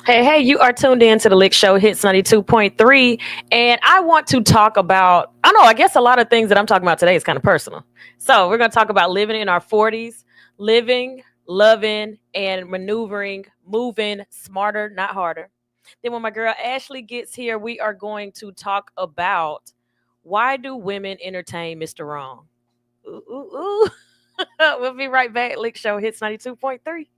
Hey, you are tuned in to the Lick Show, Hits 92.3. And I want to talk about, I don't know, I guess a lot of things that I'm talking about today is kind of personal. So we're going to talk about living in our 40s, living, loving, and maneuvering, moving smarter, not harder. Then when my girl Ashley gets here, we are going to talk about why do women entertain Mr. Wrong? Ooh, ooh, ooh. We'll be right back. Lick Show, Hits 92.3.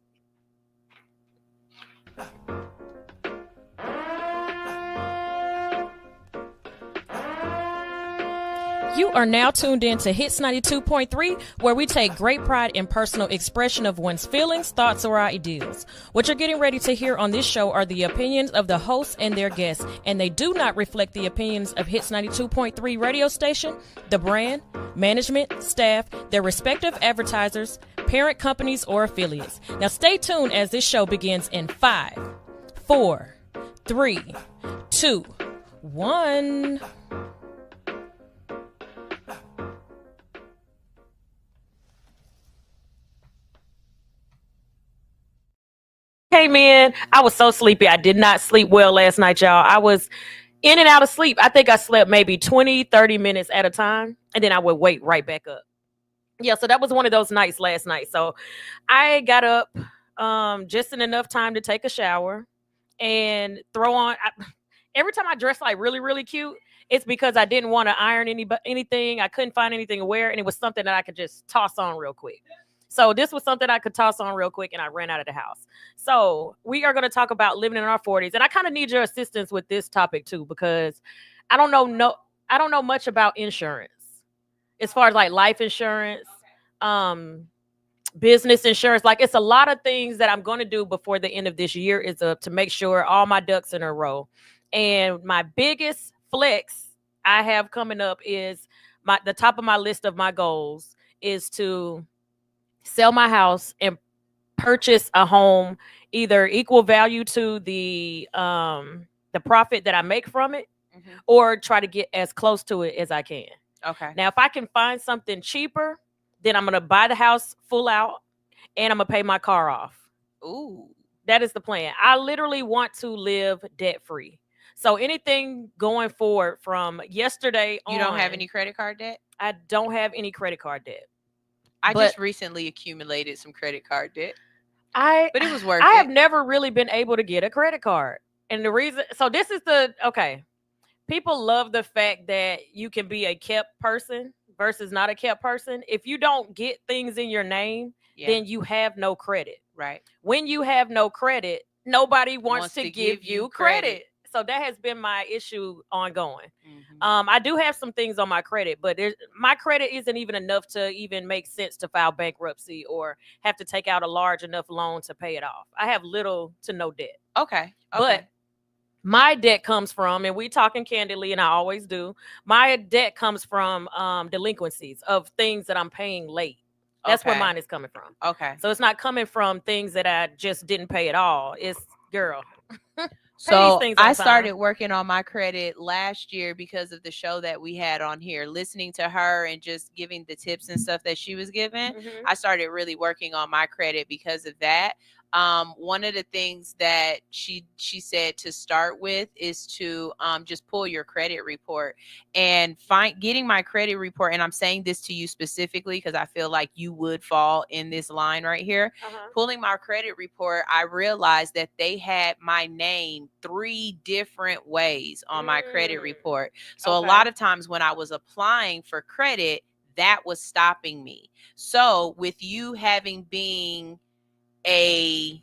You are now tuned in to Hits 92.3, where we take great pride in personal expression of one's feelings, thoughts, or ideals. What you're getting ready to hear on this show are the opinions of the hosts and their guests, and they do not reflect the opinions of Hits 92.3 radio station, the brand, management, staff, their respective advertisers, parent companies, or affiliates. Now stay tuned as this show begins in 5, 4, 3, 2, 1. Hey man, I was so sleepy. I did not sleep well last night, y'all. I was in and out of sleep. I think I slept maybe 20, 30 minutes at a time, and then I would wake right back up. Yeah, so that was one of those nights last night. So I got up just in enough time to take a shower and throw on. Every time I dress like really, really cute, it's because I didn't want to iron anything. I couldn't find anything to wear, and it was something that I could just toss on real quick. So this was something I could toss on real quick, and I ran out of the house. So we are going to talk about living in our 40s, and I kind of need your assistance with this topic too, because I don't know much about insurance as far as like life insurance, business insurance. Like it's a lot of things that I'm going to do before the end of this year is to make sure all my ducks in a row. And my biggest flex I have coming up is the top of my list of my goals is to sell my house and purchase a home either equal value to the profit that I make from it, or try to get as close to it as I can. Okay. Now, if I can find something cheaper, then I'm going to buy the house full out and I'm going to pay my car off. Ooh. That is the plan. I literally want to live debt free. So anything going forward from yesterday on. You don't have any credit card debt? I don't have any credit card debt. I just recently accumulated some credit card debt. But it was worth it. I have never really been able to get a credit card. And the reason, so this is people love the fact that you can be a kept person versus not a kept person. If you don't get things in your name, then you have no credit. Right. When you have no credit, nobody wants to give you credit. So that has been my issue ongoing. I do have some things on my credit, but my credit isn't even enough to even make sense to file bankruptcy or have to take out a large enough loan to pay it off. I have little to no debt. Okay. But my debt comes from, and we talking candidly, and I always do, my debt comes from delinquencies of things that I'm paying late. That's where mine is coming from. Okay. So it's not coming from things that I just didn't pay at all. It's, girl. So I started working on my credit last year because of the show that we had on here, listening to her and just giving the tips and stuff that she was giving. I started really working on my credit because of that. One of the things that she said to start with is to just pull your credit report and getting my credit report. And I'm saying this to you specifically because I feel like you would fall in this line right here. Pulling my credit report, I realized that they had my name 3 different ways on my credit report. So a lot of times when I was applying for credit, that was stopping me. So with you being I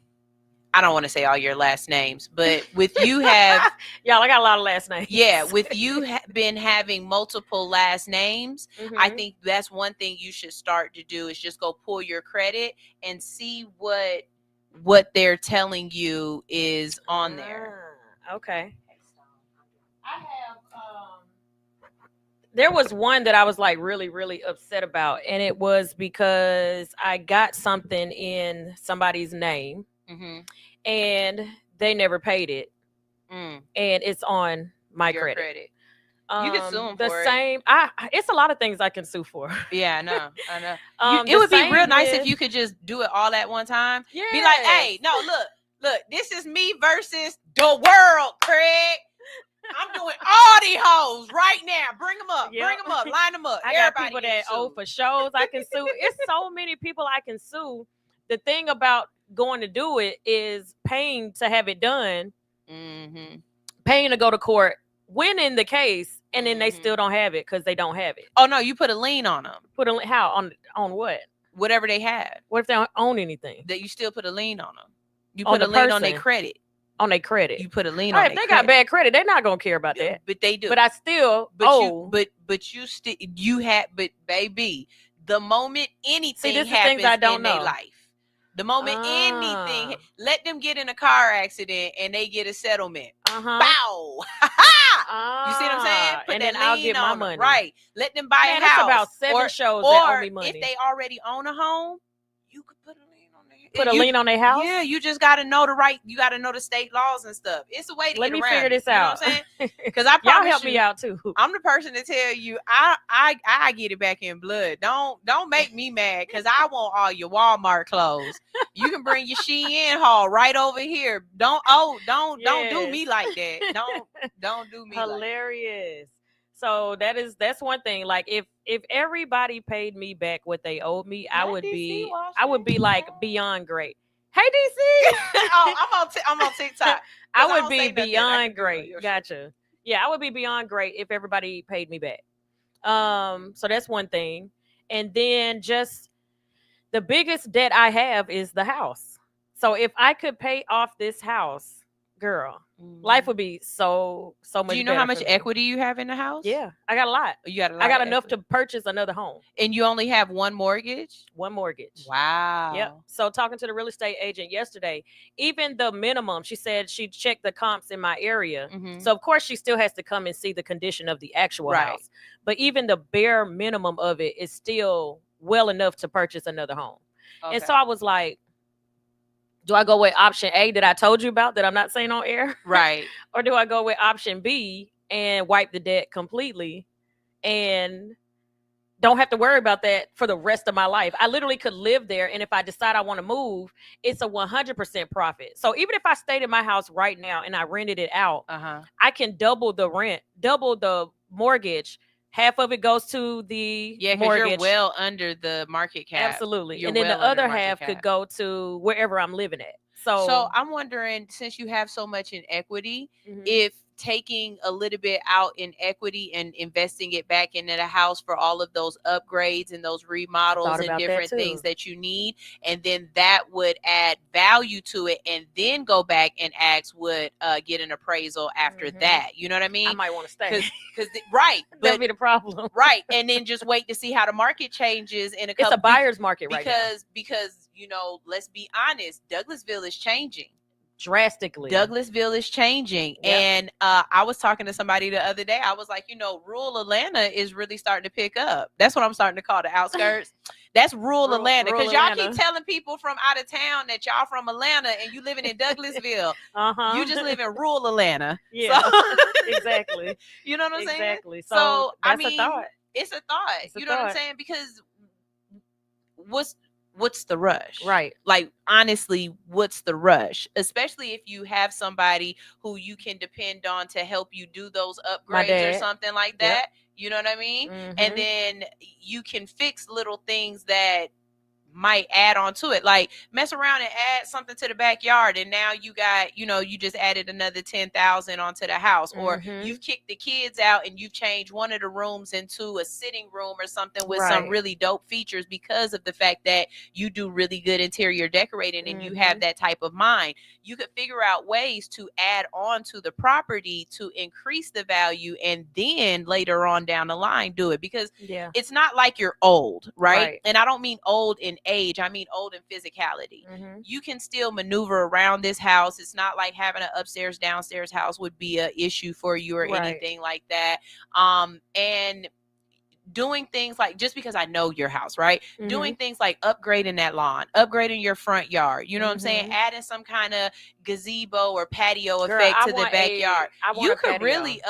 don't want to say all your last names, but with you have y'all, I got a lot of last names. Yeah, with you been having multiple last names, I think that's one thing you should start to do is just go pull your credit and see what they're telling you is on there. Okay. I have there was one that I was like really, really upset about, and it was because I got something in somebody's name and they never paid it. And it's on my credit. You can sue them the for same. It's a lot of things I can sue for. Yeah, I know. It would be real nice if you could just do it all at one time. Yeah. Be like, hey, no, look, Look, this is me versus the world, Craig. I'm doing all these hoes right now. Bring them up. Bring them up. Line them up. I got people that owe for shows I can sue. It's so many people I can sue. The thing about going to do it is paying to have it done, paying to go to court, winning the case, and then they still don't have it because they don't have it. Oh no, you put a lien on them. Put a how on what? Whatever they had. What if they don't own anything? That you still put a lien on them. You put a lien on their credit. On their credit. You put a lien on their credit. If they got bad credit, they're not gonna care about that. But they do. But I still but baby, the moment anything happens in their life. The moment anything, let them get in a car accident and they get a settlement. Bow. You see what I'm saying? Put and then I'll get my money. Right. Let them buy a house. That's about 7 shows that owe me money. If they already own a home, you could put a lien on their Put a lien on their house? Yeah, you just gotta know you gotta know the state laws and stuff. It's a way to Let get me around figure this out. You know what I'm saying? Because I promise y'all help me out too. I'm the person to tell you I get it back in blood. Don't make me mad because I want all your Walmart clothes. You can bring your Shein haul right over here. Don't do me like that. Don't do me hilarious. So that's one thing. Like if everybody paid me back what they owed me, I would be like beyond great. Hey DC. I'm on TikTok. I would be beyond great. Gotcha. Yeah, I would be beyond great if everybody paid me back. So that's one thing. And then just the biggest debt I have is the house. So if I could pay off this house, girl, life would be so much. Do you know how much equity you have in the house? Yeah, I got a lot. You got a lot. I got enough to purchase another home. And you only have one mortgage? One mortgage. Wow. Yep. So talking to the real estate agent yesterday, even the minimum, she said she checked the comps in my area. So of course she still has to come and see the condition of the actual house. But even the bare minimum of it is still well enough to purchase another home. Okay. And so I was like, do I go with option A that I told you about that I'm not saying on air? Right. Or do I go with option B and wipe the debt completely and don't have to worry about that for the rest of my life? I literally could live there. And if I decide I want to move, it's a 100% profit. So even if I stayed in my house right now and I rented it out, I can double the rent, double the mortgage. Half of it goes to the mortgage. You're well under the market cap. Absolutely. And then the other half could go to wherever I'm living at. So I'm wondering, since you have so much in equity, if taking a little bit out in equity and investing it back into the house for all of those upgrades and those remodels and different things that you need, and then that would add value to it, and then go back and ask would get an appraisal after that. You know what I mean? I might want to stay. Because right. That'd be the problem. Right. And then just wait to see how the market changes in a couple. It's a buyer's market right now. Because, you know, let's be honest, Douglasville is changing. Drastically. Douglasville is changing. Yep. And I was talking to somebody the other day. I was like, you know, rural Atlanta is really starting to pick up. That's what I'm starting to call the outskirts. That's rural Atlanta. Because y'all keep telling people from out of town that y'all from Atlanta and you living in Douglasville. You just live in rural Atlanta. Yeah, so, exactly. You know what I'm saying? Exactly. So I mean, it's a thought. You know what I'm saying? Because what's the rush? Right. Like, honestly, what's the rush? Especially if you have somebody who you can depend on to help you do those upgrades or something like that. Yep. You know what I mean? And then you can fix little things that might add on to it, like mess around and add something to the backyard, and now you got, you know, you just added another 10,000 onto the house, or you've kicked the kids out and you've changed one of the rooms into a sitting room or something with some really dope features because of the fact that you do really good interior decorating and you have that type of mind. You could figure out ways to add on to the property to increase the value, and then later on down the line do it, because it's not like you're old, right? And I don't mean old in age, I mean old in physicality. You can still maneuver around this house. It's not like having an upstairs downstairs house would be an issue for you or anything like that. And doing things like, just because I know your house, right? Doing things like upgrading that lawn, upgrading your front yard, you know what I'm saying? Adding some kind of gazebo or patio effect to the backyard. You could really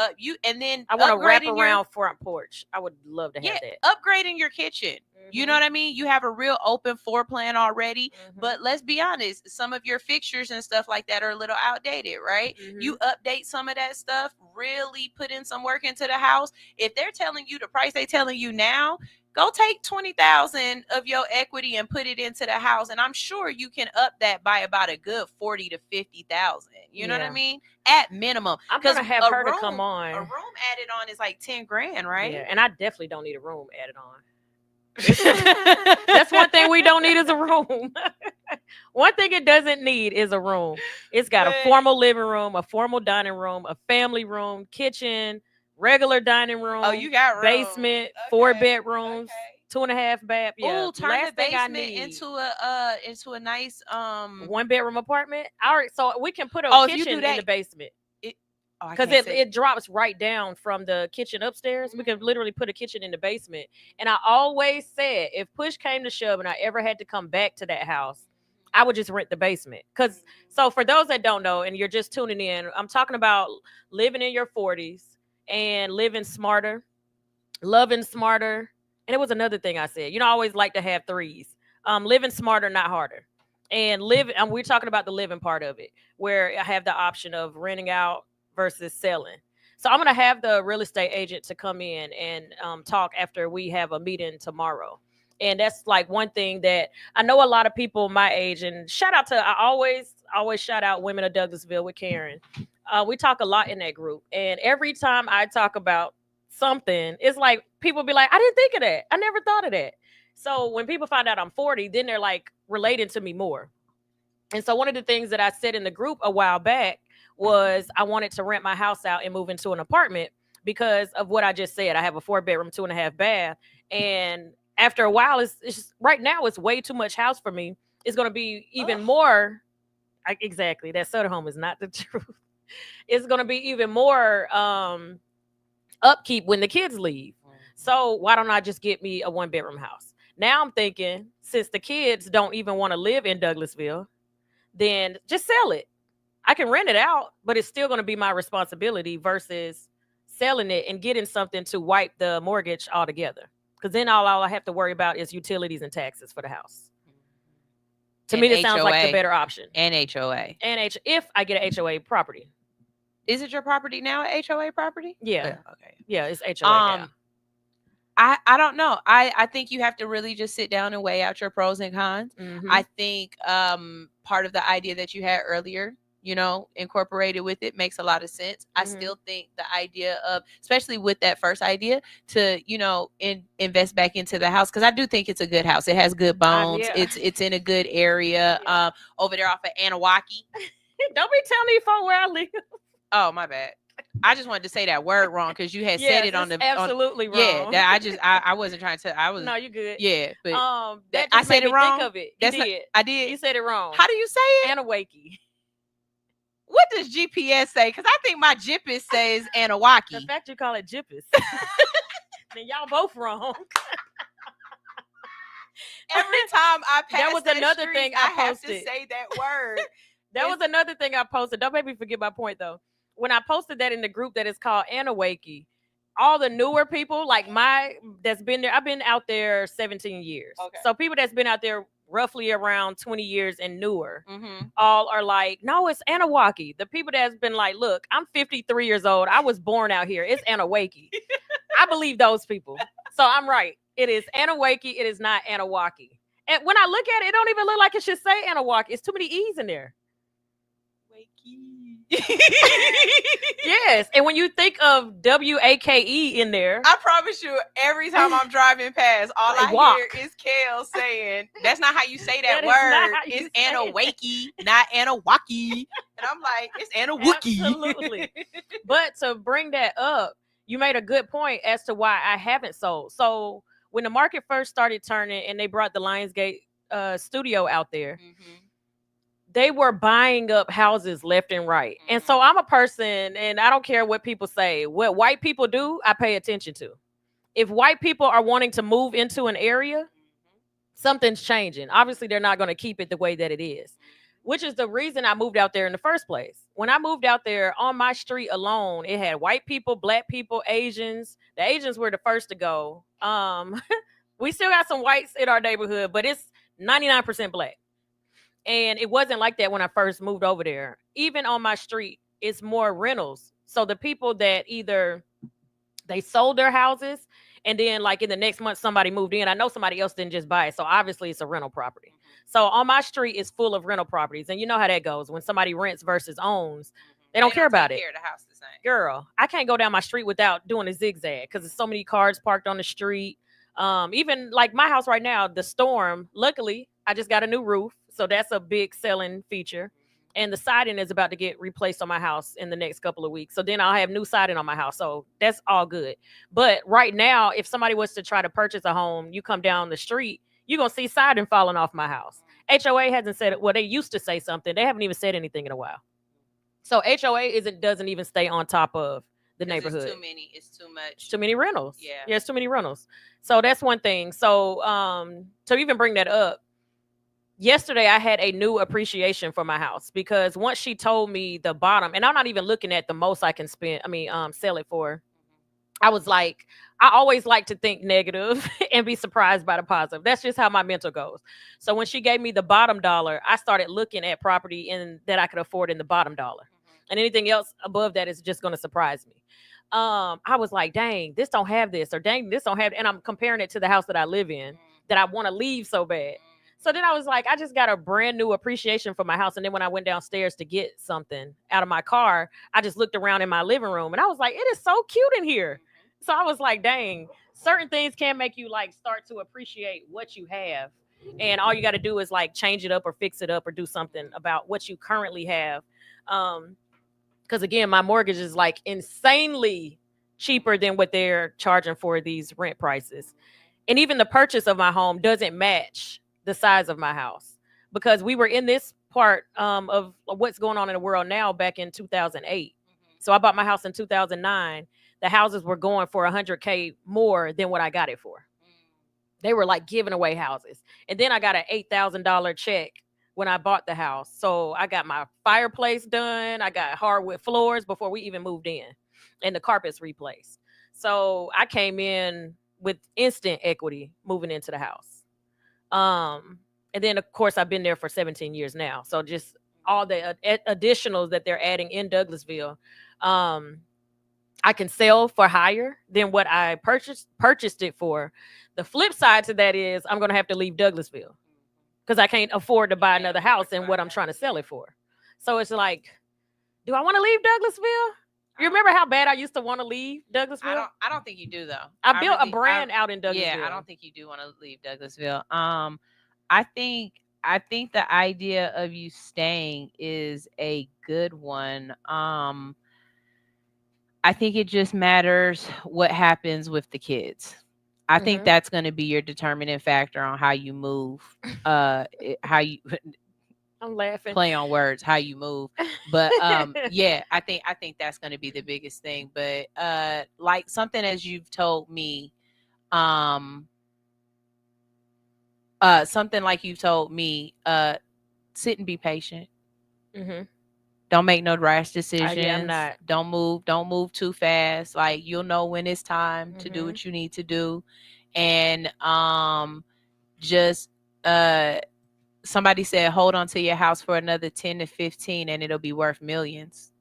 and then I want a wrap around front porch. I would love to have that. Upgrading your kitchen. You know what I mean? You have a real open floor plan already. But let's be honest, some of your fixtures and stuff like that are a little outdated, right? You update some of that stuff, really put in some work into the house. If they're telling you the price they telling you now, go take 20,000 of your equity and put it into the house, and I'm sure you can up that by about a good 40 to 50,000. You know what I mean? At minimum. I'm gonna have her to come on. A room added on is like 10 grand, right? Yeah, and I definitely don't need a room added on. That's one thing we don't need is a room. One thing it doesn't need is a room. It's got a formal living room, a formal dining room, a family room, kitchen, regular dining room. Oh, you got room. Basement, 4 bedrooms, 2.5 bath. Yeah, turn the basement into a nice 1 bedroom apartment. All right, so we can put a kitchen in the basement. Because it drops right down from the kitchen upstairs. We can literally put a kitchen in the basement. And I always said, if push came to shove and I ever had to come back to that house, I would just rent the basement. Because, so for those that don't know, and you're just tuning in, I'm talking about living in your 40s and living smarter, loving smarter. And it was another thing I said. You know, I always like to have threes. Living smarter, not harder. And we're talking about the living part of it, where I have the option of renting out versus selling. So I'm going to have the real estate agent to come in and talk after we have a meeting tomorrow. And that's like one thing that I know a lot of people my age, and shout out to, I always shout out Women of Douglasville with Karen. We talk a lot in that group. And every time I talk about something, it's like people be like, I didn't think of that. I never thought of that. So when people find out I'm 40, then they're like relating to me more. And so one of the things that I said in the group a while back was I wanted to rent my house out and move into an apartment because of what I just said. I have a 4 bedroom, 2.5 bath. And after a while, it's just, right now, it's way too much house for me. It's going to be even more. Exactly. That soda home is not the truth. It's going to be even more upkeep when the kids leave. So why don't I just get me a 1 bedroom house? Now I'm thinking, since the kids don't even want to live in Douglasville, then just sell it. I can rent it out, but it's still going to be my responsibility versus selling it and getting something to wipe the mortgage altogether. Because then all I have to worry about is utilities and taxes for the house. To me, that sounds like the better option. And HOA. And if I get an HOA property. Is it your property now, an HOA property? Yeah. Okay. Yeah, it's HOA now. I don't know. I think you have to really just sit down and weigh out your pros and cons. I think part of the idea that you had earlier, you know, incorporated with it makes a lot of sense. I still think the idea of, especially with that first idea, to, you know, invest back into the house, because I do think it's a good house. It has good bones. Yeah. It's in a good area. Yeah. Over there off of Anahuac. Don't be telling me for where I live. Oh, my bad. I just wanted to say that word wrong because you had said it on the absolutely wrong. Yeah, that I wasn't trying to. I was no, you good. Yeah, but that I said it wrong. Think of it. You did. I did. You said it wrong. How do you say it? Anahuac. What does GPS say? Because I think my GPS says Anahuac. The fact you call it Jippus, then y'all both wrong. Every time I pass that was another street, thing I posted. Have to say that word. That was another thing I posted. Don't make me forget my point though. When I posted that in the group that is called Anahuac, all the newer people like that's been there. I've been out there 17 years. Okay. So people that's been out there roughly around 20 years and newer, all are like, no, it's Anahuac. The people that's been like, look, I'm 53 years old. I was born out here. It's Anahuac. I believe those people. So I'm right. It is Anahuac. It is not Anahuac. And when I look at it, it don't even look like it should say Anahuac. It's too many E's in there. Yes, and when you think of WAKE in there, I promise you, every time I'm driving past, all I hear is KELZ saying, "That's not how you say that word. It's Anahuac, not Anahuac." And I'm like, "It's Anahuac." Absolutely. But to bring that up, you made a good point as to why I haven't sold. So when the market first started turning, and they brought the Lionsgate studio out there. They were buying up houses left and right. And so I'm a person, and I don't care what people say. What white people do, I pay attention to. If white people are wanting to move into an area, something's changing. Obviously, they're not going to keep it the way that it is, which is the reason I moved out there in the first place. When I moved out there, on my street alone, it had white people, black people, Asians. The Asians were the first to go. We still got some whites in our neighborhood, but it's 99% black. And it wasn't like that when I first moved over there. Even on my street, it's more rentals. So the people that either they sold their houses and then like in the next month somebody moved in. I know somebody else didn't just buy it. So obviously it's a rental property. So on my street is full of rental properties. And you know how that goes. When somebody rents versus owns, they don't care about it. The house the same. Girl, I can't go down my street without doing a zigzag because there's so many cars parked on the street. Even like my house right now, the storm, luckily I just got a new roof. So that's a big selling feature. And the siding is about to get replaced on my house in the next couple of weeks. So then I'll have new siding on my house. So that's all good. But right now, if somebody was to try to purchase a home, you come down the street, you're going to see siding falling off my house. HOA hasn't said it. Well, they used to say something. They haven't even said anything in a while. So HOA doesn't even stay on top of the neighborhood. It's too many. It's too much. It's too many rentals. Yeah, it's too many rentals. So that's one thing. So to even bring that up, yesterday I had a new appreciation for my house because once she told me the bottom, and I'm not even looking at the most I can spend, sell it for. I was like, I always like to think negative and be surprised by the positive. That's just how my mental goes. So when she gave me the bottom dollar, I started looking at property that I could afford in the bottom dollar. And anything else above that is just going to surprise me. I was like, dang, this don't have this, or dang, this don't have, and I'm comparing it to the house that I live in that I want to leave so bad. So then I was like, I just got a brand new appreciation for my house. And then when I went downstairs to get something out of my car, I just looked around in my living room and I was like, it is so cute in here. So I was like, dang, certain things can make you like start to appreciate what you have. And all you got to do is like change it up or fix it up or do something about what you currently have. Because again, my mortgage is like insanely cheaper than what they're charging for these rent prices. And even the purchase of my home doesn't match the size of my house because we were in this part of what's going on in the world now back in 2008. So I bought my house in 2009. The houses were going for $100K more than what I got it for. They were like giving away houses. And then I got an $8,000 check when I bought the house. So I got my fireplace done. I got hardwood floors before we even moved in and the carpets replaced. So I came in with instant equity moving into the house. And then of course I've been there for 17 years now. So just all the additionals that they're adding in Douglasville, I can sell for higher than what I purchased it for. The flip side to that is I'm going to have to leave Douglasville because I can't afford to buy another house and what I'm trying to sell it for. So it's like, do I want to leave Douglasville? You remember how bad I used to want to leave Douglasville? I don't think you do though. I built a brand out in Douglasville. Yeah, I don't think you do want to leave Douglasville. I think the idea of you staying is a good one. I think it just matters what happens with the kids. I think that's going to be your determining factor on how you move. How you I'm laughing. Play on words, how you move. But yeah, I think that's going to be the biggest thing. But like something as you've told me, something like you've told me, sit and be patient. Don't make no rash decisions. I'm not. Don't move too fast. Like you'll know when it's time to do what you need to do. And just somebody said, hold on to your house for another 10 to 15 and it'll be worth millions.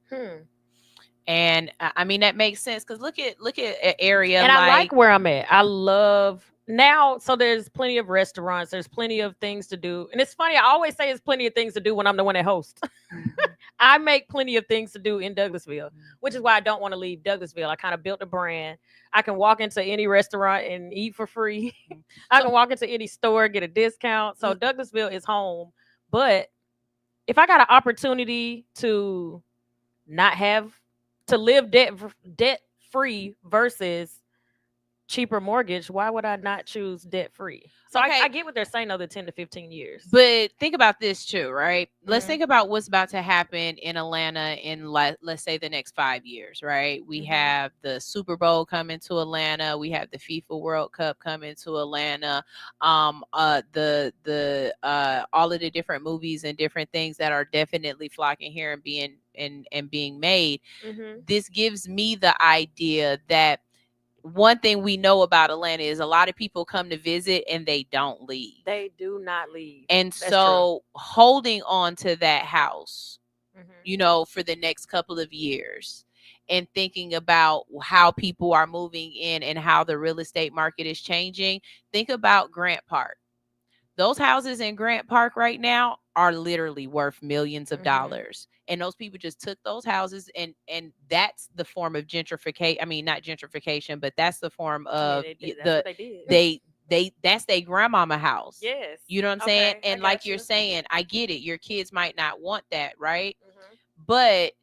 And I mean, that makes sense because look at an area. And I like where I'm at. I love now. So there's plenty of restaurants. There's plenty of things to do. And it's funny. I always say it's plenty of things to do when I'm the one that hosts. I make plenty of things to do in Douglasville, which is why I don't want to leave Douglasville. I kind of built a brand. I can walk into any restaurant and eat for free. I can walk into any store, get a discount. So Douglasville is home. But if I got an opportunity to not have to live debt free versus cheaper mortgage, why would I not choose debt free? So okay. I get what they're saying, the 10 to 15 years. But think about this too, right? Let's think about what's about to happen in Atlanta in let's say the next 5 years, right? We have the Super Bowl coming to Atlanta. We have the FIFA World Cup coming to Atlanta. All of the different movies and different things that are definitely flocking here and being made. This gives me the idea that one thing we know about Atlanta is a lot of people come to visit and they don't leave. They do not leave. And so holding on to that house, for the next couple of years, and thinking about how people are moving in and how the real estate market is changing. Think about Grant Park. Those houses in Grant Park right now are literally worth millions of dollars. And those people just took those houses and that's the form of gentrification. I mean, not gentrification, but that's the form of that's what they did. That's their grandmama house. Yes. You know what I'm saying? And like you're saying, I get it. Your kids might not want that, right? But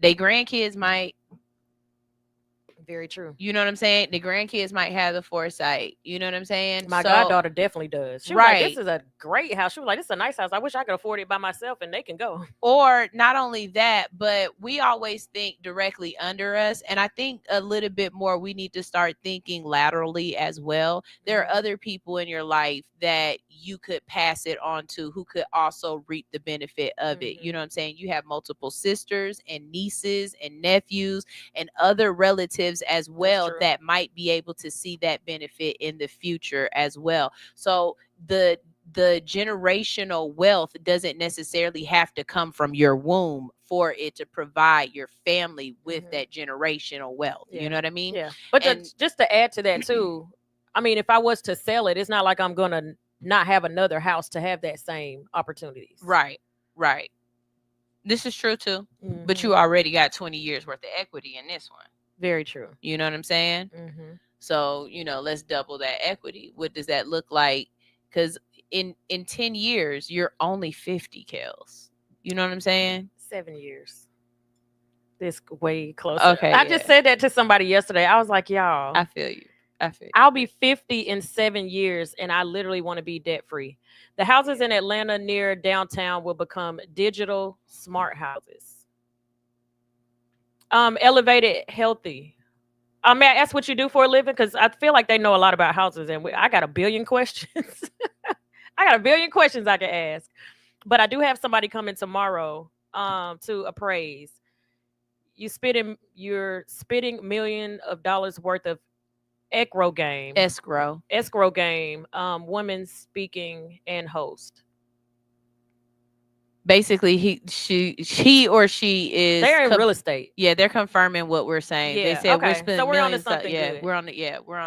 they grandkids might. Very true. You know what I'm saying? The grandkids might have the foresight. You know what I'm saying? My goddaughter definitely does. She was like, this is a great house. She was like, this is a nice house. I wish I could afford it by myself and they can go. Or not only that, but we always think directly under us. And I think a little bit more, we need to start thinking laterally as well. There are other people in your life that you could pass it on to who could also reap the benefit of it. You know what I'm saying? You have multiple sisters and nieces and nephews and other relatives as well that might be able to see that benefit in the future as well. So the generational wealth doesn't necessarily have to come from your womb for it to provide your family with that generational wealth. You know what I mean? Yeah. But just to add to that too, I mean, if I was to sell it, it's not like I'm going to not have another house to have that same opportunities. Right. This is true too. But you already got 20 years worth of equity in this one. Very true. You know what I'm saying? So, let's double that equity. What does that look like? Because in 10 years, you're only 50, KELZ. You know what I'm saying? 7 years. This way closer. Okay. I just said that to somebody yesterday. I was like, y'all. I feel you. I'll be 50 in 7 years, and I literally want to be debt free. The houses in Atlanta near downtown will become digital smart houses. Elevated, healthy. May I ask what you do for a living? Because I feel like they know a lot about houses, and I got a billion questions. I got a billion questions I can ask. But I do have somebody coming tomorrow to appraise. You're spitting $1 million worth of escrow game, women speaking and host. Basically, he or she is. They're in real estate. Yeah, they're confirming what we're saying. Yeah, they said okay. we're spending so we're millions. On to something yeah, good. we're on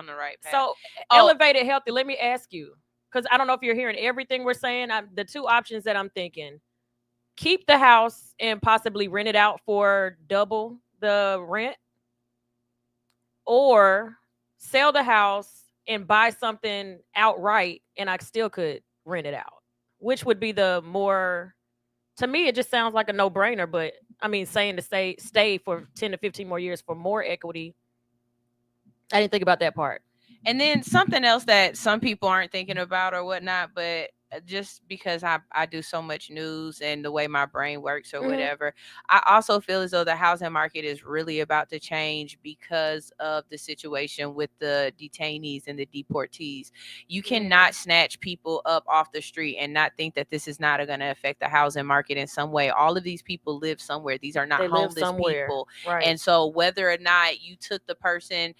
the right path. So elevated, healthy. Let me ask you, because I don't know if you're hearing everything we're saying. The two options that I'm thinking: keep the house and possibly rent it out for double the rent, or sell the house and buy something outright, and I still could rent it out. Which would be the more? To me, it just sounds like a no-brainer, but I mean, saying to stay for 10 to 15 more years for more equity, I didn't think about that part. And then something else that some people aren't thinking about or whatnot, but just because I do so much news and the way my brain works or whatever, I also feel as though the housing market is really about to change because of the situation with the detainees and the deportees. You cannot snatch people up off the street and not think that this is not going to affect the housing market in some way. All of these people live somewhere. These are not homeless people. Right. And so whether or not you took the person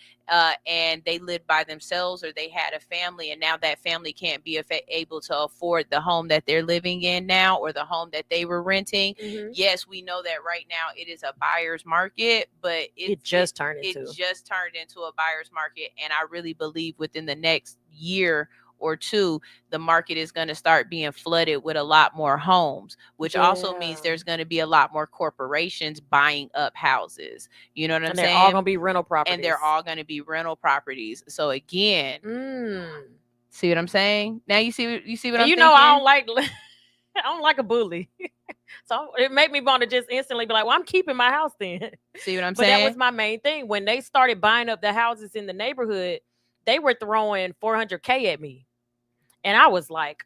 and they lived by themselves or they had a family and now that family can't be able to afford the home that they're living in now or the home that they were renting. Yes, we know that right now it is a buyer's market, but it just turned into a buyer's market. And I really believe within the next year or two, the market is going to start being flooded with a lot more homes, which also means there's going to be a lot more corporations buying up houses. You know what I'm saying? They're all going to be rental properties. And they're all going to be rental properties. So again, see what I'm saying? Now you see what I'm thinking? I don't like a bully. So it made me want to just instantly be like, well, I'm keeping my house then. See what I'm saying? But that was my main thing. When they started buying up the houses in the neighborhood, they were throwing $400K at me. And I was like,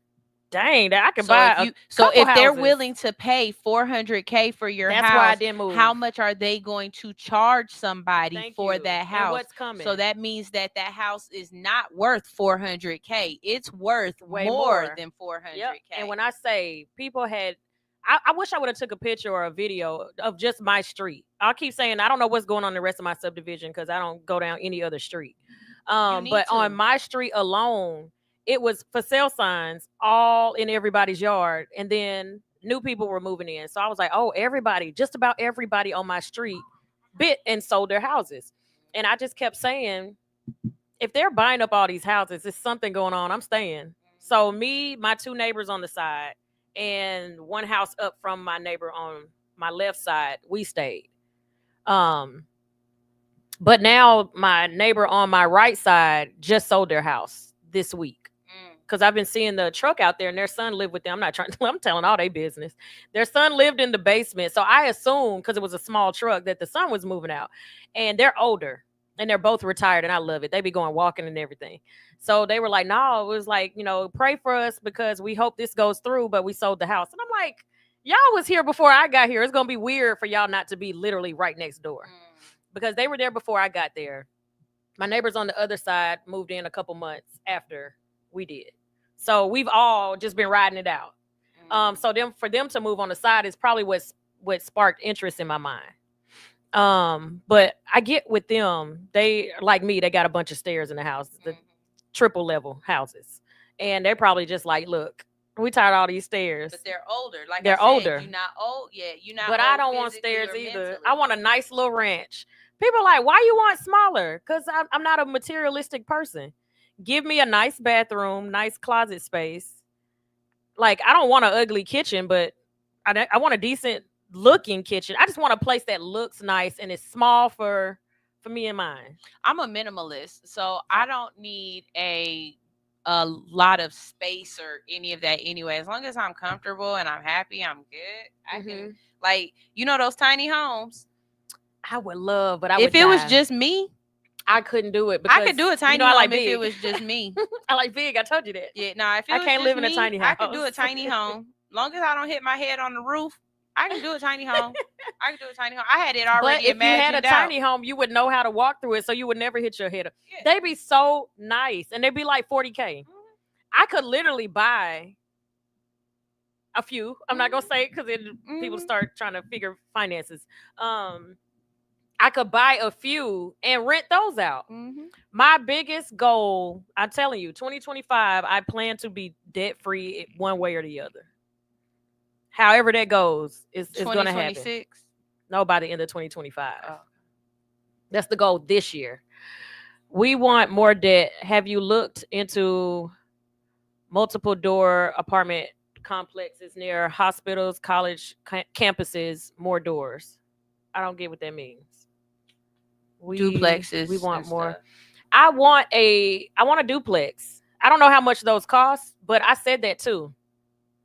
dang, I could buy if they're willing to pay $400K for your house, that's why I didn't move. How much are they going to charge somebody for that house? And what's coming? So that means that house is not worth $400K. It's worth way more than $400K. Yep. And when I say I wish I would have took a picture or a video of just my street. I'll keep saying I don't know what's going on in the rest of my subdivision because I don't go down any other street. But on my street alone, it was for sale signs all in everybody's yard, and then new people were moving in. So I was like, oh, everybody, just about everybody on my street bit and sold their houses. And I just kept saying, if they're buying up all these houses, there's something going on. I'm staying. So me, my two neighbors on the side, and one house up from my neighbor on my left side, we stayed. But now my neighbor on my right side just sold their house this week. Because I've been seeing the truck out there and their son lived with them. I'm telling all their business. Their son lived in the basement. So I assumed, because it was a small truck, that the son was moving out. And they're older and they're both retired, and I love it. They be going walking and everything. So they were like, no, it was like, pray for us because we hope this goes through, but we sold the house. And I'm like, y'all was here before I got here. It's going to be weird for y'all not to be literally right next door. Because they were there before I got there. My neighbors on the other side moved in a couple months after we did. So we've all just been riding it out. So for them to move on the side is probably what sparked interest in my mind. But I get with them, they like me, they got a bunch of stairs in the house, the triple level houses. And they're probably just like, look, we tired of all these stairs. But they're older. Like they're older. You're not old yet. You're not. But I don't want stairs either. Mentally. I want a nice little ranch. People are like, why you want smaller? Because I'm not a materialistic person. Give me a nice bathroom, nice closet space. Like, I don't want an ugly kitchen, but I want a decent looking kitchen. I just want a place that looks nice and is small for me and mine. I'm a minimalist, so I don't need a lot of space or any of that anyway. As long as I'm comfortable and I'm happy, I'm good. I can, like, those tiny homes. I would love, but if it was just me, I couldn't do it. Because I could do a tiny home if it was just me. I like big. I told you that. Yeah, no, if I can't live in a tiny house. I could do a tiny home. Long as I don't hit my head on the roof, I can do a tiny home. I had it already imagined. But if you had a tiny home, you would know how to walk through it, so you would never hit your head. Yeah. They'd be so nice, and they'd be like $40K. I could literally buy a few. I'm not gonna say it because people start trying to figure finances. I could buy a few and rent those out. My biggest goal, I'm telling you, 2025, I plan to be debt free one way or the other. However that goes, is going to happen. No, by the end of 2025. Oh. That's the goal this year. We want more debt. Have you looked into multiple door apartment complexes near hospitals, college campuses, more doors? I don't get what that means. Duplexes. We want more. Stuff. I want a duplex. I don't know how much those cost, but I said that too.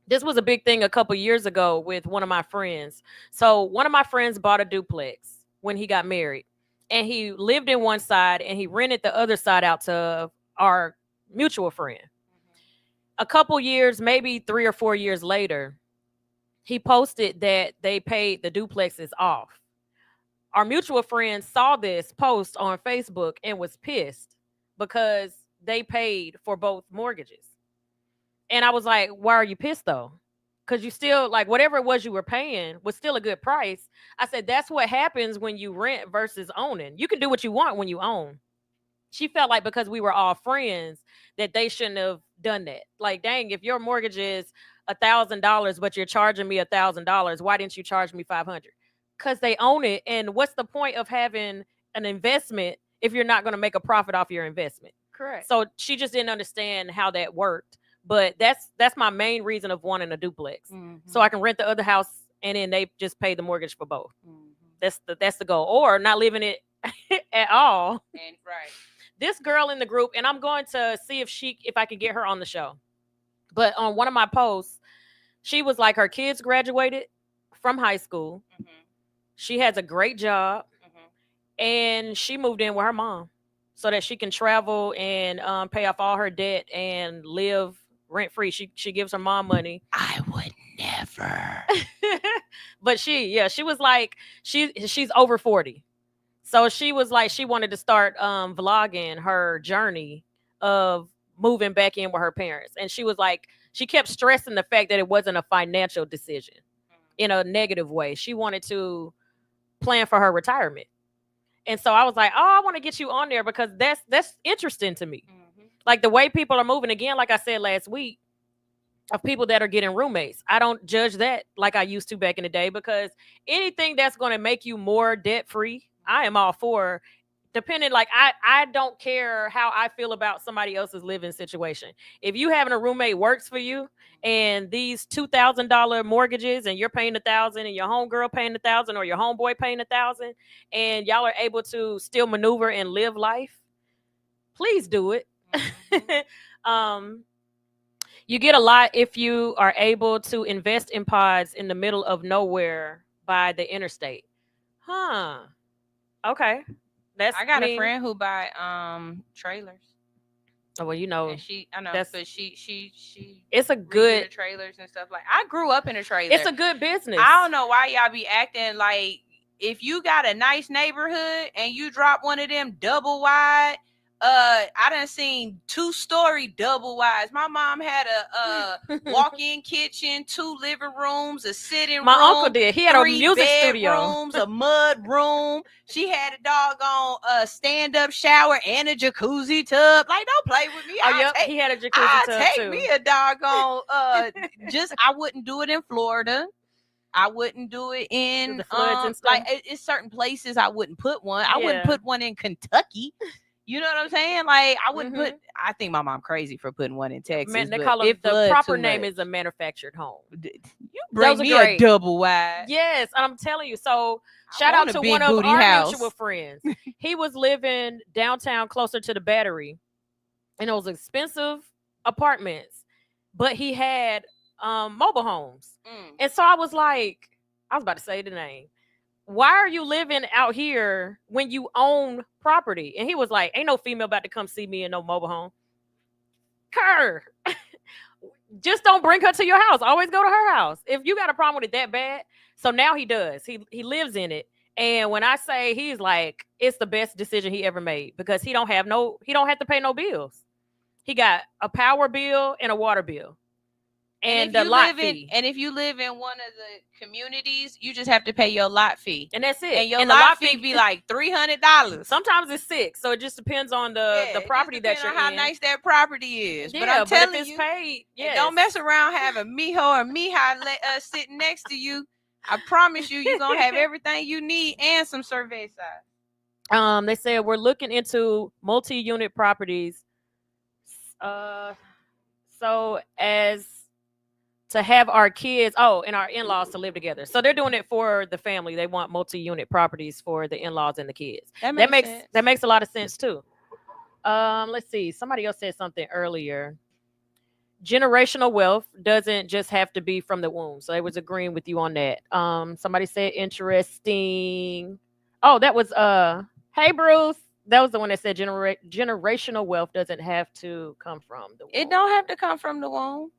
This was a big thing a couple years ago with one of my friends. So one of my friends bought a duplex when he got married, and he lived in one side and he rented the other side out to our mutual friend. A couple years, maybe 3 or 4 years later, he posted that they paid the duplexes off. Our mutual friend saw this post on Facebook and was pissed because they paid for both mortgages. And I was like, why are you pissed though? Because you still, like, whatever it was you were paying was still a good price. I said, that's what happens when you rent versus owning. You can do what you want when you own. She felt like because we were all friends that they shouldn't have done that. Like, dang, if your mortgage is $1,000, but you're charging me $1,000, why didn't you charge me $500? Because they own it. And what's the point of having an investment if you're not going to make a profit off your investment? Correct. So she just didn't understand how that worked. But that's my main reason of wanting a duplex. So I can rent the other house and then they just pay the mortgage for both. That's the goal. Or not living it at all. And right. This girl in the group, and I'm going to see if I can get her on the show. But on one of my posts, she was like, her kids graduated from high school. She has a great job, and she moved in with her mom so that she can travel and pay off all her debt and live rent free. She gives her mom money. I would never. But she was like, she's over 40. So she was like, she wanted to start vlogging her journey of moving back in with her parents. And she was like, she kept stressing the fact that it wasn't a financial decision. in a negative way. She wanted to plan for her retirement. And so I was like, oh, I want to get you on there because that's interesting to me. Like the way people are moving, again, like I said last week, of people that are getting roommates. I don't judge that like I used to back in the day, because anything that's going to make you more debt free, I am all for. Depending, like I don't care how I feel about somebody else's living situation. If you having a roommate works for you, and these $2,000 mortgages, and you're paying $1,000, and your homegirl paying $1,000, or your homeboy paying $1,000, and y'all are able to still maneuver and live life, please do it. You get a lot if you are able to invest in pods in the middle of nowhere by the interstate. Okay. I got a friend who buy trailers. Oh, well, you know, and I know, but she it's a good trailers and stuff. Like, I grew up in a trailer. It's a good business. I don't know why y'all be acting like, if you got a nice neighborhood and you drop one of them double wide, I done seen 2-story double wides. My mom had a walk-in kitchen, 2 living rooms, a sitting room. My uncle did. He had a music studio, rooms, a mud room. She had a doggone stand-up shower and a jacuzzi tub. Like, don't play with me. He had a jacuzzi tub too. Me a doggone I wouldn't do it in Florida. I wouldn't do it in the floods and stuff. Like, it's certain places I wouldn't put one. I wouldn't put one in Kentucky. You know what I'm saying? Like, I wouldn't put. I think my mom crazy for putting one in Texas. Man, they call it, the proper name is a manufactured home. You bring me a double wide. Yes, I'm telling you. So shout out to one of our mutual friends. He was living downtown, closer to the Battery, in those expensive apartments, but he had mobile homes. And so I was like, I was about to say the name. Why are you living out here when you own property? And he was like, ain't no female about to come see me in no mobile home. Kerr, just don't bring her to your house. Always go to her house. If you got a problem with it that bad. So now he does. He lives in it. And when I say, he's like, it's the best decision he ever made, because he don't have to pay no bills. He got a power bill and a water bill. And the lot fee. And if you live in one of the communities, you just have to pay your lot fee. And that's it. And your lot fee be like $300. Sometimes it's $6. So it just depends on the property that you're in. How nice that property is. Yeah, but I'm telling you, paid, don't mess around having Miho or Mija sitting next to you. I promise you, you're going to have everything you need and some cerveza. They said we're looking into multi-unit properties. So as to have our kids, and our in-laws to live together. So they're doing it for the family. They want multi-unit properties for the in-laws and the kids. That makes a lot of sense too. Let's see. Somebody else said something earlier. Generational wealth doesn't just have to be from the womb. So I was agreeing with you on that. Somebody said interesting. Oh, that was hey Bruce. That was the one that said generational wealth doesn't have to come from the womb. It don't have to come from the womb.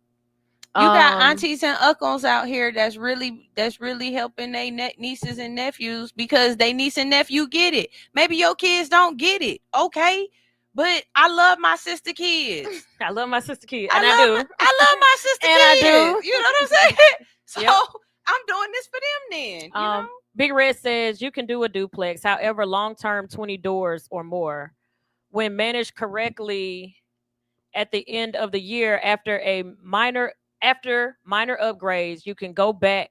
You got aunties and uncles out here that's really helping their nieces and nephews, because they niece and nephew get it. Maybe your kids don't get it, okay? But I love my sister kids. I love my sister kids, and I do. I love my sister and kids. I do. You know what I'm saying? So I'm doing this for them then. You know? Big Red says you can do a duplex. However, long-term 20 doors or more, when managed correctly, at the end of the year after minor upgrades, you can go back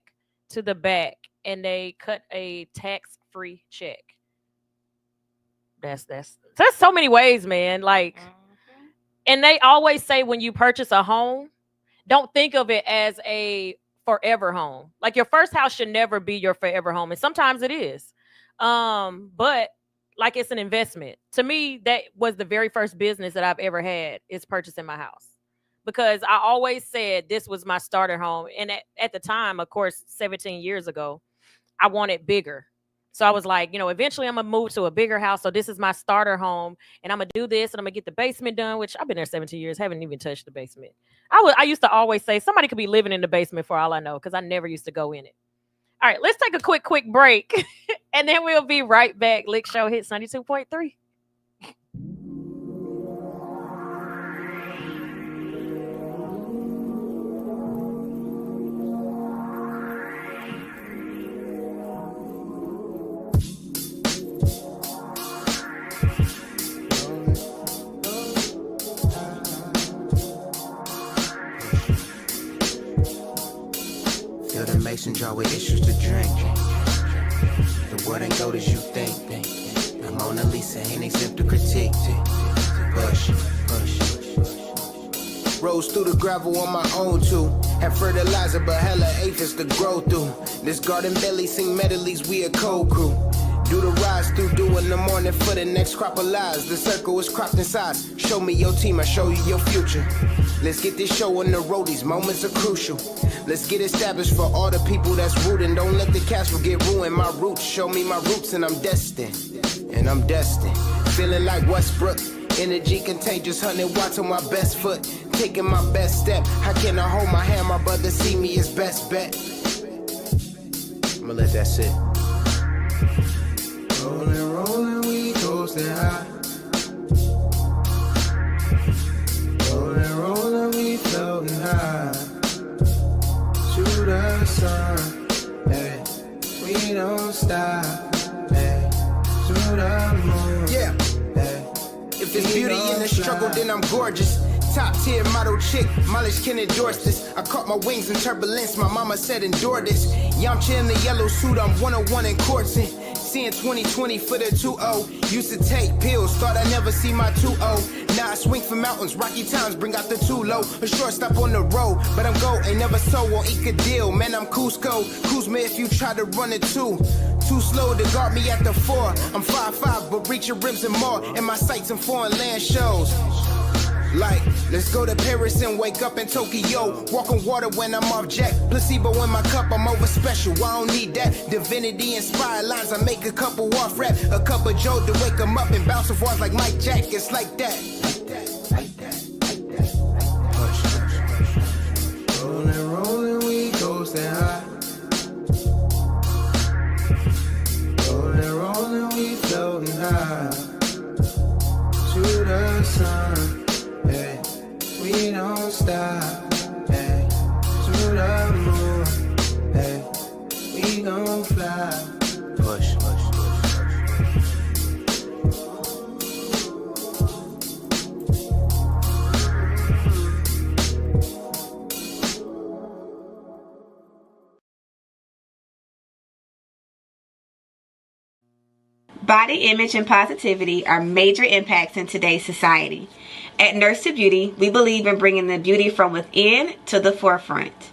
to the back and they cut a tax-free check. That's so many ways, man. Like, and they always say when you purchase a home, don't think of it as a forever home. Like, your first house should never be your forever home, and sometimes it is. But like, it's an investment. To me, that was the very first business that I've ever had, is purchasing my house. Because I always said this was my starter home. And at the time, of course, 17 years ago, I wanted bigger. So I was like, eventually I'm going to move to a bigger house. So this is my starter home. And I'm going to do this. And I'm going to get the basement done, which I've been there 17 years. Haven't even touched the basement. I used to always say somebody could be living in the basement for all I know, because I never used to go in it. All right, let's take a quick break. And then we'll be right back. L.I.C.K Show hits 92.3. mason jar with issues to drink. The world ain't gold as you think. The Mona Lisa ain't exempt to critique. Push. Rose through the gravel on my own too. Have fertilizer but hella aphids to grow through. This garden belly sing medleys, we a cold crew. Do the rise through dew in the morning for the next crop of lies. The circle is cropped in size. Show me your team, I show you your future. Let's get this show on the road, these moments are crucial. Let's get established for all the people that's rooting. Don't let the castle get ruined. My roots, show me my roots and I'm destined. Feeling like Westbrook. Energy contagious, 100 watts on my best foot. Taking my best step. How can I hold my hand? My brother see me as best bet. I'ma let that sit. Rolling, we coasting high. Rolling, we floating high. To the sun, hey, we don't stop, hey, to the moon, yeah, hey. If there's beauty in the struggle, then I'm gorgeous. Top tier model chick, mileage can endorse this. I caught my wings in turbulence, my mama said endure this. Yamcha in the yellow suit, I'm 101 in coursing. Seeing 2020 for the 2-0. Used to take pills, thought I'd never see my 2-0. Now I swing for mountains, rocky times, bring out the too low. A shortstop on the road, but I'm go, ain't never so, won't eke a deal. Man, I'm Cusco, Kuzma if you try to run it too. Too slow to guard me at the 4. I'm 5'5", but reaching rims and more. And my sights in foreign land shows. Like, let's go to Paris and wake up in Tokyo. Walk on water when I'm off jack. Placebo in my cup, I'm over special. I don't need that. Divinity inspired lines, I make a couple off rap. A cup of Joe to wake him up and bounce off walls like Mike Jack. It's like that. Rolling, we coasting high. Rolling, we floating high. To the sun. Hey, we don't stop, hey, to the moon, hey, we gon' fly. Push. Body image and positivity are major impacts in today's society. At Nurse to Beauty, we believe in bringing the beauty from within to the forefront.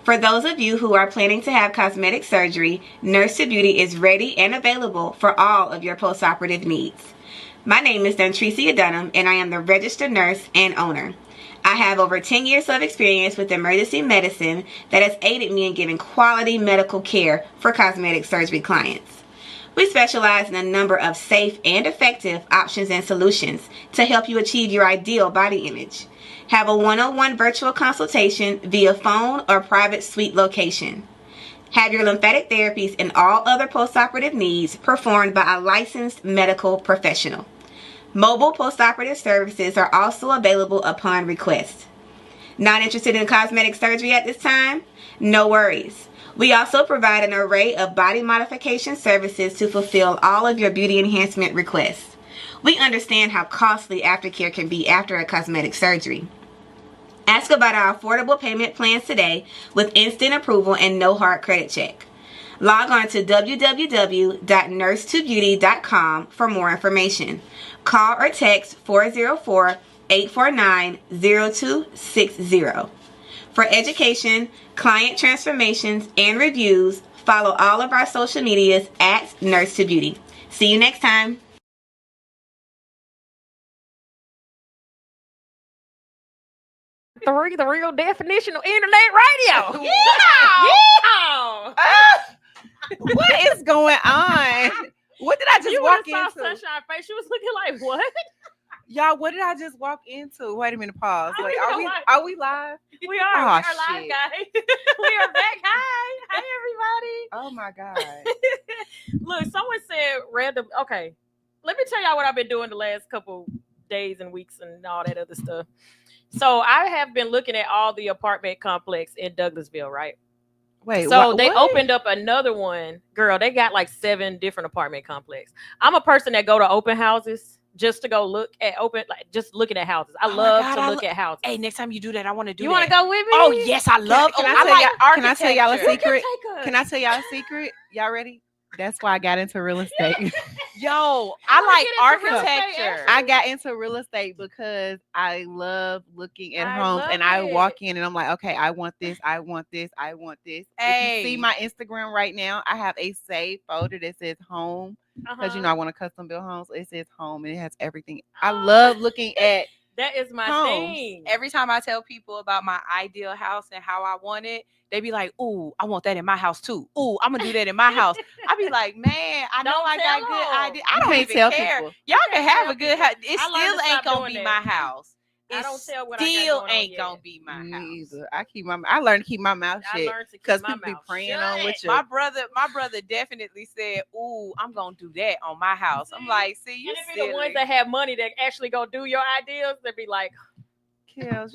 For those of you who are planning to have cosmetic surgery, Nurse to Beauty is ready and available for all of your postoperative needs. My name is Dontricia Dunham, and I am the registered nurse and owner. I have over 10 years of experience with emergency medicine that has aided me in giving quality medical care for cosmetic surgery clients. We specialize in a number of safe and effective options and solutions to help you achieve your ideal body image. Have a one-on-one virtual consultation via phone or private suite location. Have your lymphatic therapies and all other postoperative needs performed by a licensed medical professional. Mobile postoperative services are also available upon request. Not interested in cosmetic surgery at this time? No worries. We also provide an array of body modification services to fulfill all of your beauty enhancement requests. We understand how costly aftercare can be after a cosmetic surgery. Ask about our affordable payment plans today with instant approval and no hard credit check. Log on to www.nursetobeauty.com for more information. Call or text 404-849-0260. For education, client transformations, and reviews, follow all of our social medias at Nurse to Beauty. See you next time. The real definition of internet radio. Yeah. What is going on? What did I just walk into? Sunshine face. She was looking like, what? Y'all, what did I just walk into? Wait a minute, pause. Like, are we live? We are. We are live, guys. We are back. Hi, everybody. Oh my God. Look, someone said random. Okay, let me tell y'all what I've been doing the last couple days and weeks and all that other stuff. So I have been looking at all the apartment complex in Douglasville, right? Wait, so they opened up another one. Girl, they got like 7 different apartment complexes. I'm a person that go to open houses. just to go look at just looking at houses. I love to look at houses. Hey, next time you do that, I want to do that. You want to go with me? Oh yes, I love. Can I tell y'all a secret? Can I tell y'all a secret? Y'all ready? That's why I got into real estate. Yo, I like architecture. I got into real estate because I love looking at homes, and I walk in and I'm like, okay, I want this, I want this, I want this. Hey. If you see my Instagram right now, I have a saved folder that says home because I want to custom build homes. It says home and it has everything. I love looking at. That is my thing. Every time I tell people about my ideal house and how I want it, they be like, "Ooh, I want that in my house too. Ooh, I'm gonna do that in my house." I be like, "Man, I know I got good ideas. I don't even tell care. People. Y'all can have a good house. It still ain't gonna be my house. I don't tell what still ain't gonna be my house. Either. I learned to keep my mouth shut because people be praying on with you. My brother definitely said, "Ooh, I'm gonna do that on my house." I'm like, "See, you the ones that have money that actually go do your ideas, they be like." KELZ,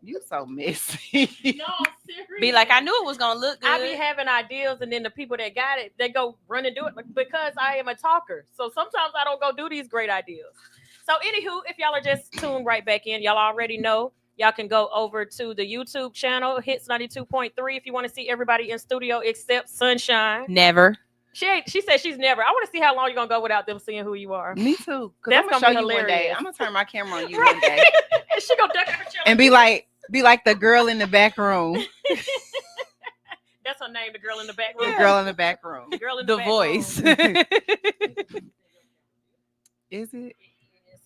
you so messy. No, seriously. Be like, I knew it was gonna look good. I be having ideas, and then the people that got it, they go run and do it because I am a talker. So sometimes I don't go do these great ideas. So anywho, if y'all are just tuned right back in, y'all already know. Y'all can go over to the YouTube channel, Hits 92.3, if you want to see everybody in studio except Sunshine. Never. She said she's never. I want to see how long you're gonna go without them seeing who you are. Me too. That's I'm gonna show you one day. I'm gonna turn my camera on you one day. And she gonna duck her chair and be like the girl in the back room. That's her name, the girl in the back room. The girl in the back room. The girl in the voice. Is it?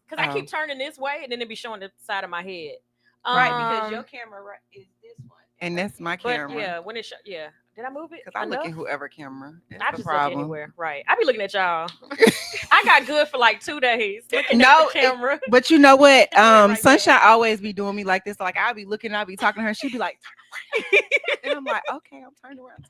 Because I keep turning this way, and then it be showing the side of my head. Right, because your camera is this one, and that's my camera. But yeah, when it did I move it? Because I look at whoever camera. That's I the just problem. look anywhere. Right. I be looking at y'all. I got good for like 2 days. Looking at the camera. But you know what? Sunshine always be doing me like this. Like I'll be looking, I'll be talking to her. She'd be like, and I'm like, okay, I'm turned around.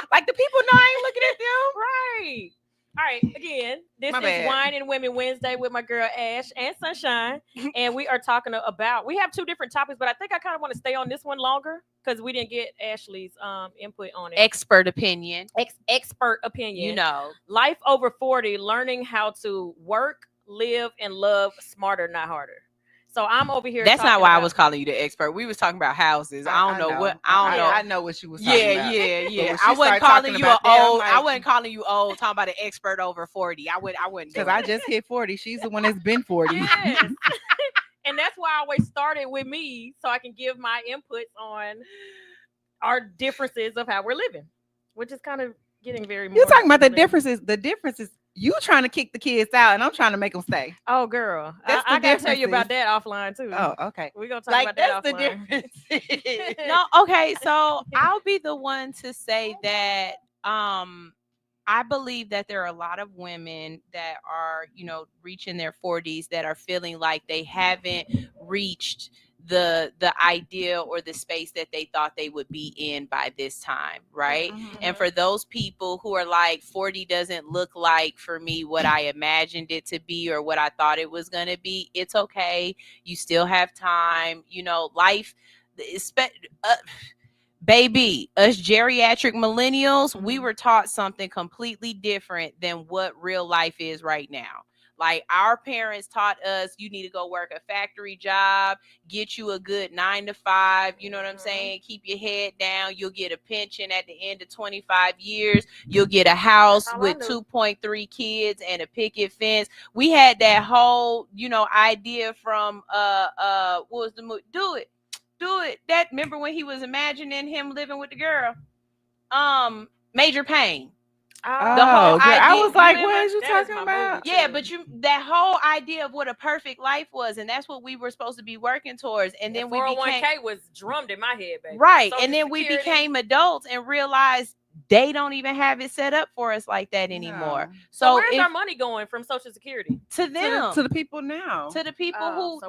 Like the people know I ain't looking at them. Right. All right, again, this is Wine and Women Wednesday with my girl Ash and Sunshine, and we are talking about. We have 2 different topics, but I think I kind of want to stay on this one longer because we didn't get Ashley's input on it. Expert opinion. Expert opinion. You know, life over 40, learning how to work, live, and love smarter, not harder. So I'm over here. That's not why I was calling you the expert. We was talking about houses. I don't know. I know what you was talking about. Yeah. I wasn't calling you old. I wasn't calling you old. Talking about an expert over 40. I wouldn't. Because I just hit 40. She's the one that's been 40. Yes. And that's why I always started with me, so I can give my inputs on our differences of how we're living, which is kind of getting very. You're talking about the differences. The differences. You trying to kick the kids out, and I'm trying to make them stay. Oh, girl, I gotta tell you about that offline too. Oh, okay. We're gonna talk about that offline. The difference. No, okay. So I'll be the one to say that I believe that there are a lot of women that are, reaching their 40s that are feeling like they haven't reached the idea or the space that they thought they would be in by this time, right? Mm-hmm. And for those people who are like 40 doesn't look like for me what I imagined it to be or what I thought it was going to be, it's okay. You still have time. Life is baby, us geriatric millennials, we were taught something completely different than what real life is right now. Like our parents taught us, you need to go work a factory job, get you a good 9 to 5. You know what I'm saying? Keep your head down. You'll get a pension at the end of 25 years. You'll get a house with 2.3 kids and a picket fence. We had that whole, idea from what was the movie? Do it. That remember when he was imagining him living with the girl? Major Pain. The whole idea, I was like, what are you talking about? Yeah, but that whole idea of what a perfect life was, and that's what we were supposed to be working towards. And then 401k was drummed in my head, baby. Right. And then we became adults and realized they don't even have it set up for us like that anymore. No. So where's our money going from Social Security? To them. To the people now. To the people who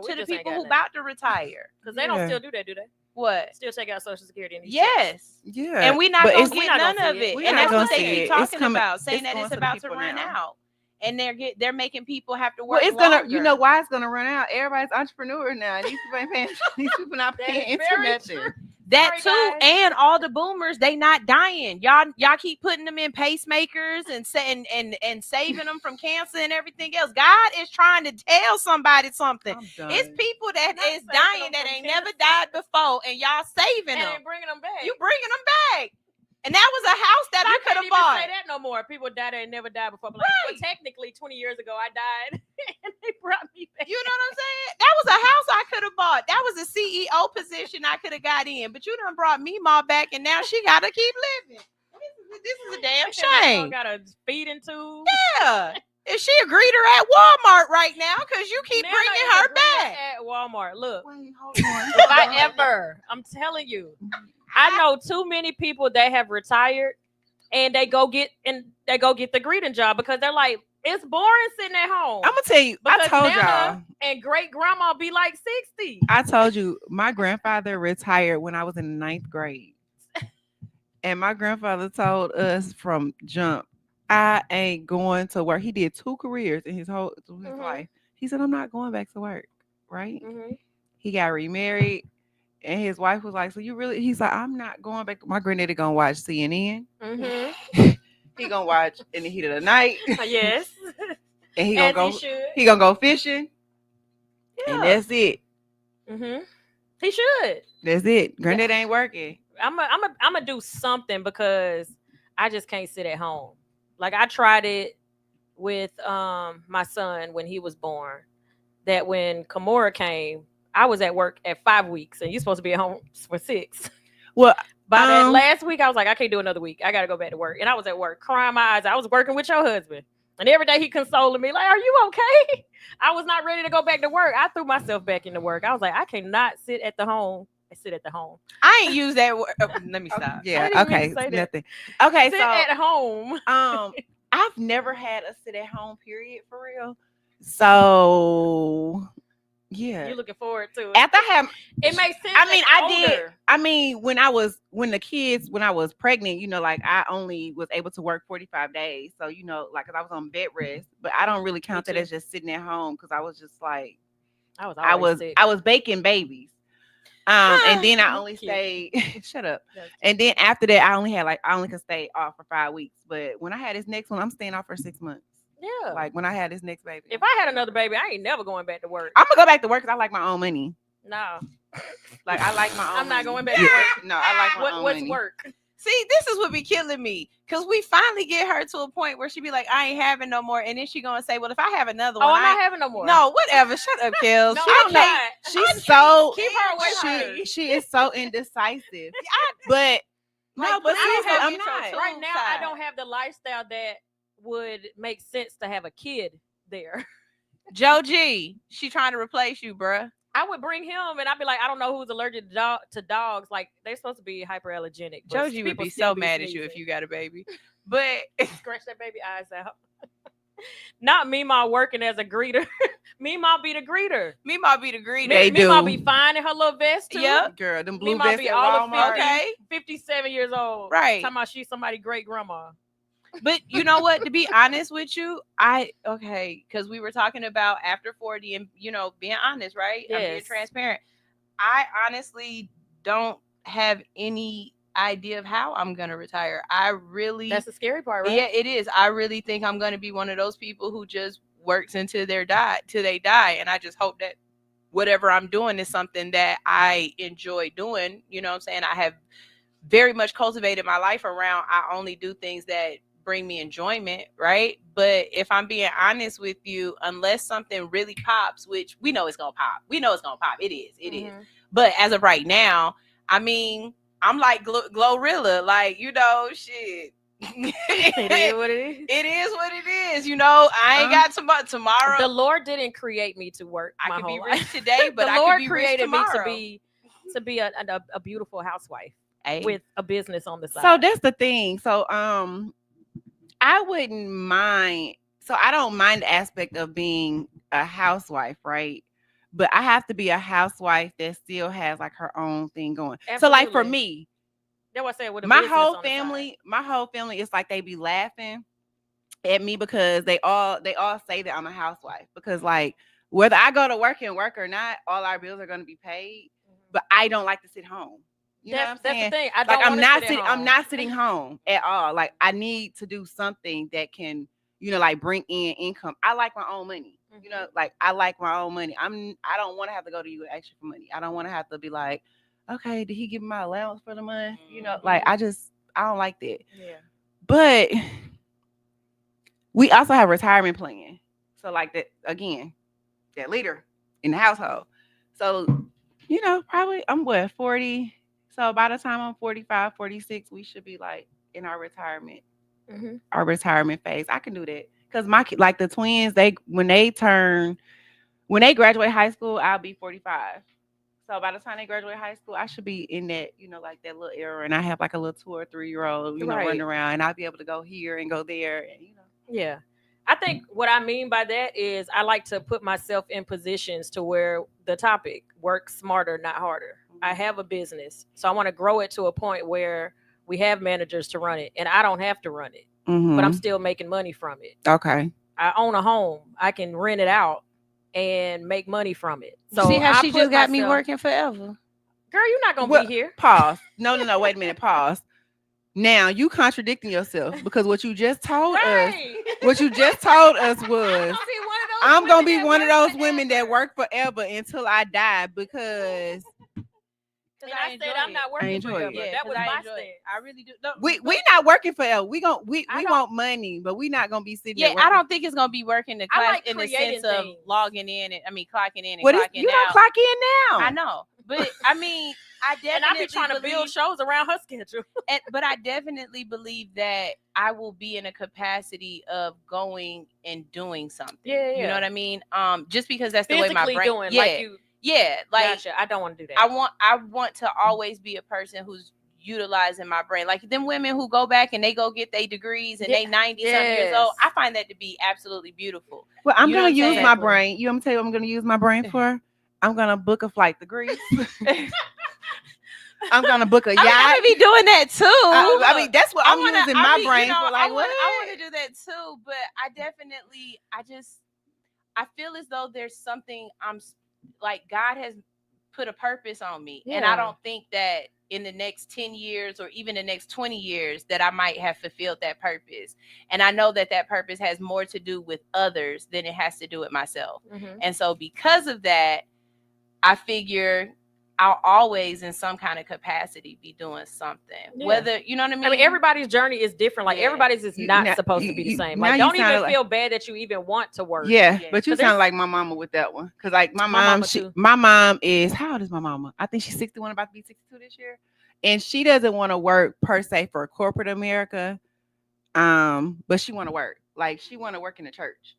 about to retire. Because they don't still do that, do they? What? Still take out Social Security. Yes. Yeah. And we're not going to get none of it. And that's what they keep talking about, saying that it's about to run out. And they're making people have to work. Well, it's longer. You know why it's gonna run out? Everybody's entrepreneur now. These people ain't paying. These people not paying internet. That too, guys. And all the boomers, they not dying. Y'all keep putting them in pacemakers and saving them from cancer and everything else. God is trying to tell somebody something. It's people that is dying that ain't never died before, and y'all saving them and bringing them back. You bringing them back. And that was a house that I could have bought. You can't even say that no more. People die that never died before. Like, well, technically, 20 years ago, I died, and they brought me back. You know what I'm saying? That was a house I could have bought. That was a CEO position I could have got in. But you done brought Meemaw back, and now she got to keep living. This is a damn shame. Got a feeding tube. Yeah. Is she a greeter at Walmart right now? Because you keep bringing her back. At Walmart. Look. Wait, hold on. If I ever, I'm telling you. I know too many people that have retired and they go get the greeting job because they're like, it's boring sitting at home. I'm gonna tell you, I told y'all, and great grandma be like 60. I told you, my grandfather retired when I was in the 9th grade, and my grandfather told us from jump, I ain't going to work. He did 2 careers in his whole life. He said, I'm not going back to work. Right? He got remarried. And his wife was like, so you really, he's like, I'm not going back. My granddaddy gonna watch CNN. He gonna watch In the Heat of the Night. Yes. And he gonna go fishing. Yeah. And that's it. He should. That's it. Granddaddy ain't working. I'm gonna do something because I just can't sit at home. Like I tried it with my son when he was born. That when Kimura came, I was at work at 5 weeks, and you're supposed to be at home for 6. Well, by that last week, I was like, I can't do another week. I got to go back to work. And I was at work crying my eyes. I was working with your husband. And every day he consoling me, like, are you okay? I was not ready to go back to work. I threw myself back into work. I was like, I cannot sit at the home. I ain't use that word. Let me stop. Yeah, okay. Nothing. Okay, sit at home. I've never had a sit at home period for real. So yeah, you're looking forward to it. After I have, it makes sense. I mean, I did. When I was pregnant, like I only was able to work 45 days. So, like, cause I was on bed rest, but I don't really count that as just sitting at home. Cause I was just like, I was baking babies. And then I only stayed, shut up. And then after that, I only could stay off for 5 weeks. But when I had this next one, I'm staying off for 6 months. Yeah. Like when I had this next baby. If I had another baby, I ain't never going back to work. I'm gonna go back to work because I like my own money. No. Like I like my own I'm not going back to work. No, I like my own money. What's work? See, this is what be killing me. Because we finally get her to a point where she be like, I ain't having no more. And then she gonna say, well, if I have another one. I'm not having no more. No, whatever. Shut up, KELZ. No, she don't know. She's so keep her away from her. She is so indecisive. But no, but I'm not. Right now, I don't have the lifestyle that would make sense to have a kid there. Joe G, she trying to replace you, bruh. I would bring him and I'd be like, I don't know who's allergic to dogs. Like, they're supposed to be hyperallergenic. Joe G would be so mad at you if you got a baby. But scratch that baby eyes out. Not Meemaw working as a greeter. Meemaw be the greeter. Meemaw be fine in her little vest too. Yep. Girl, them blue Meemaw vests be at all Walmart. of 57 years old. Right. Talking about she's somebody great grandma. But you know what? To be honest with you, because we were talking about after 40 and, being honest, right? Yes. I'm being transparent. I honestly don't have any idea of how I'm going to retire. That's the scary part, right? Yeah, it is. I really think I'm going to be one of those people who just works until they die. And I just hope that whatever I'm doing is something that I enjoy doing. You know what I'm saying? I have very much cultivated my life around, I only do things that bring me enjoyment, right? But if I'm being honest with you, unless something really pops, which we know it's gonna pop, it is. But as of right now, I mean, I'm like Glorilla, like, shit. It is what it is. It is what it is. I ain't got tomorrow. The Lord didn't create me to work. I could be rich today, but the Lord created me to be a beautiful housewife with a business on the side. So that's the thing. So I wouldn't mind. So I don't mind the aspect of being a housewife, right? But I have to be a housewife that still has like her own thing going. Absolutely. So like for me, that's what I said. My whole family is like they be laughing at me because they all say that I'm a housewife, because like whether I go to work and work or not, all our bills are going to be paid. But I don't like to sit home. You know what I'm saying? That's the thing. I'm not sitting home at all. Like I need to do something that can, like bring in income. I like my own money. Like I like my own money. I don't want to have to go to you and ask you for money. I don't want to have to be like, okay, did he give me my allowance for the month? Like I don't like that. Yeah. But we also have a retirement plan. So like that again, that leader in the household. So, probably I'm 40. So by the time I'm 45, 46, we should be like in our retirement phase. I can do that. Because like the twins, when they graduate high school, I'll be 45. So by the time they graduate high school, I should be in that, like that little era. And I have like a little 2 or 3 year old, running around, and I'll be able to go here and go there. And, Yeah. I think what I mean by that is I like to put myself in positions to where the topic work smarter, not harder. I have a business, so I want to grow it to a point where we have managers to run it, and I don't have to run it, but I'm still making money from it. Okay. I own a home. I can rent it out and make money from it. So see how she just got me working forever. Girl, you're not going to be here. Pause. No. Wait a minute. Pause. Now you contradicting yourself because what you just told us was I'm gonna be one of those women that work forever until I die because I said I'm not working forever. Yeah, that was my thing. I really do. No, we not working forever. We want money, but we not gonna be sitting. Yeah, I don't think it's gonna be working the class in the sense of logging in and clocking in and clocking out. You don't clock in now. I know, but I mean, I definitely and I be trying to build shows around her schedule. But I definitely believe that I will be in a capacity of going and doing something. Yeah. You know what I mean? Just because that's physically the way my brain. Doing, like you. Yeah, like gotcha. I don't want to do that. I want to always be a person who's utilizing my brain. Like them women who go back and they go get their degrees and they 90 something years old. I find that to be absolutely beautiful. Well, I'm gonna use my brain. You want me to tell you what I'm gonna use my brain for? I'm gonna book a flight to Greece. I'm gonna book a yacht. I'm gonna be doing that too. I mean, that's what I'm using my brain for. Like, I want to do that too, but I feel as though there's something like God has put a purpose on me. Yeah. And I don't think that in the next 10 years or even the next 20 years that I might have fulfilled that purpose. And I know that purpose has more to do with others than it has to do with myself. And so because of that, I figure I'll always in some kind of capacity be doing something. Whether, you know what I mean? I mean, everybody's journey is different. Like everybody's is not supposed to be the same. Like don't even feel bad that you even want to work. Yeah. But you sound like my mama with that one. Cause like my mom is, how old is my mama? I think she's 61, about to be 62 this year. And she doesn't want to work per se for corporate America. But she want to work. Like she want to work in the church.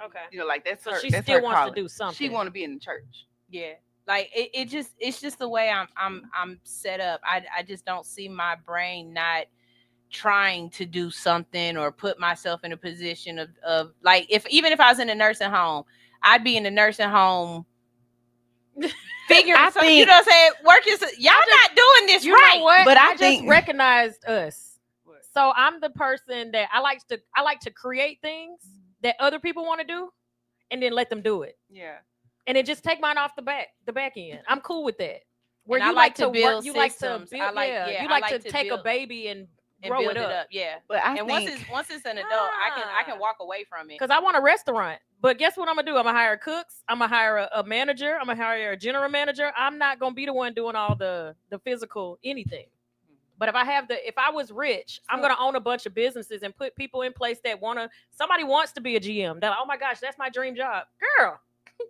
Okay. Like that's so her. She still wants to do something. She want to be in the church. Yeah. Like it's just the way I'm set up. I just don't see my brain not trying to do something or put myself in a position of like even if I was in a nursing home, I'd be in a nursing home figuring you know what I'm saying? Y'all not doing this right. Know what? But I just recognized us. What? So I'm the person that I like to create things that other people want to do and then let them do it. Yeah. And it just take mine off the back end. I'm cool with that. Where you like to build systems. Like to build, you like to take a baby and grow it up. Yeah. But once it's an adult, I can walk away from it. Because I want a restaurant. But guess what I'm gonna do? I'm gonna hire cooks. I'm gonna hire a manager. I'm gonna hire a general manager. I'm not gonna be the one doing all the physical anything. But if I was rich, I'm gonna own a bunch of businesses and put people in place that somebody wants to be a GM. That, oh my gosh, that's my dream job, girl.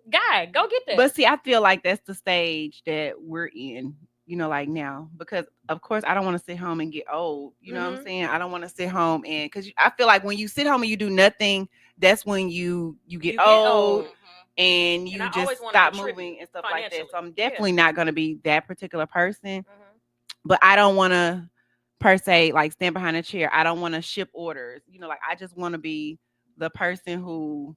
Guy, go get that. But see, I feel like that's the stage that we're in, like now, because of course I don't want to sit home and get old. You know what I'm saying? I don't want to sit home because I feel like when you sit home and you do nothing, that's when you get old and you just stop moving and stuff like that. So I'm definitely not going to be that particular person. But I don't want to per se like stand behind a chair. I don't want to ship orders. Like I just want to be the person who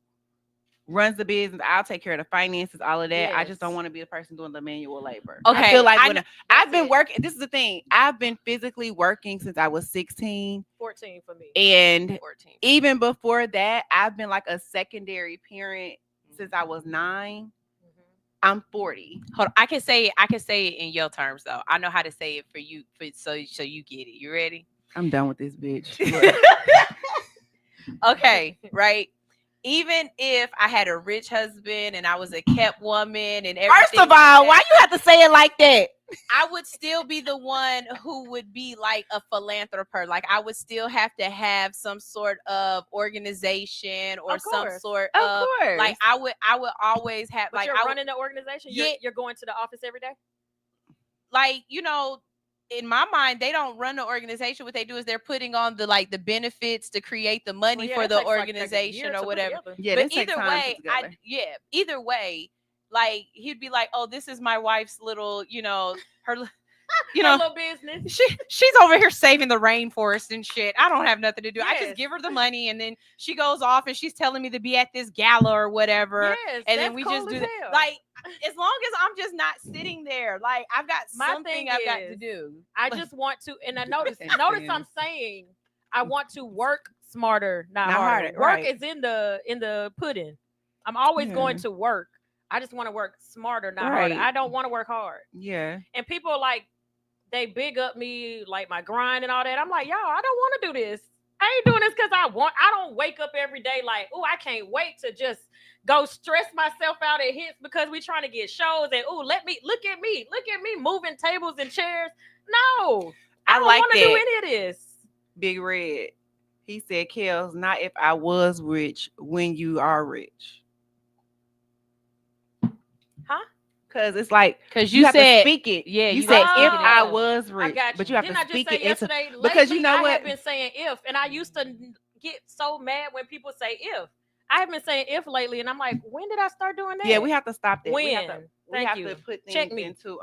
runs the business. I'll take care of the finances, all of that. Yes. I just don't want to be the person doing the manual labor. Okay. I feel like I've been working. This is the thing. I've been physically working since I was 16. 14 for me. And 14. Even before that, I've been like a secondary parent since I was 9. I'm 40. Hold on. I can say it in your terms though. I know how to say it for you, so you get it. You ready? I'm done with this bitch. Okay, right. Even if I had a rich husband and I was a kept woman and everything. First of all, why you have to say it like that? I would still be the one who would be like a philanthropist. Like I would still have to have some sort of organization or some sort of like I would always have but like you're running the organization. You're going to the office every day. Like, you know, in my mind, they don't run the organization. What they do is they're putting on the benefits to create the money for the organization or whatever. Yeah, but either way, like he'd be like, "Oh, this is my wife's little, her." Little business. She's over here saving the rainforest and shit. I don't have nothing to do. I just give her the money, and then she goes off and she's telling me to be at this gala or whatever. Yes, and then we just do that. Like, as long as I'm just not sitting there, like I've got something I've got to do. I just want to, and I notice I'm saying I want to work smarter, not harder. Work is in the pudding. I'm always going to work. I just want to work smarter, not harder. I don't want to work hard. Yeah. And people like, they big up me, like my grind and all that. I'm like, y'all, I don't want to do this. I ain't doing this because I don't wake up every day like, oh, I can't wait to just go stress myself out at hits because we trying to get shows and look at me moving tables and chairs. No, I don't want to do any of this. Big Red, he said, KELZ, not if I was rich, when you are rich. Huh? Because it's like, because you have said, to speak it. Yeah, you said if I was rich, but you have Didn't to speak it yesterday, into, because you know what? I have been saying if, and I used to get so mad when people say if. I have been saying if lately, and I'm like, when did I start doing that? Yeah, we have to stop that. When? We have to put things into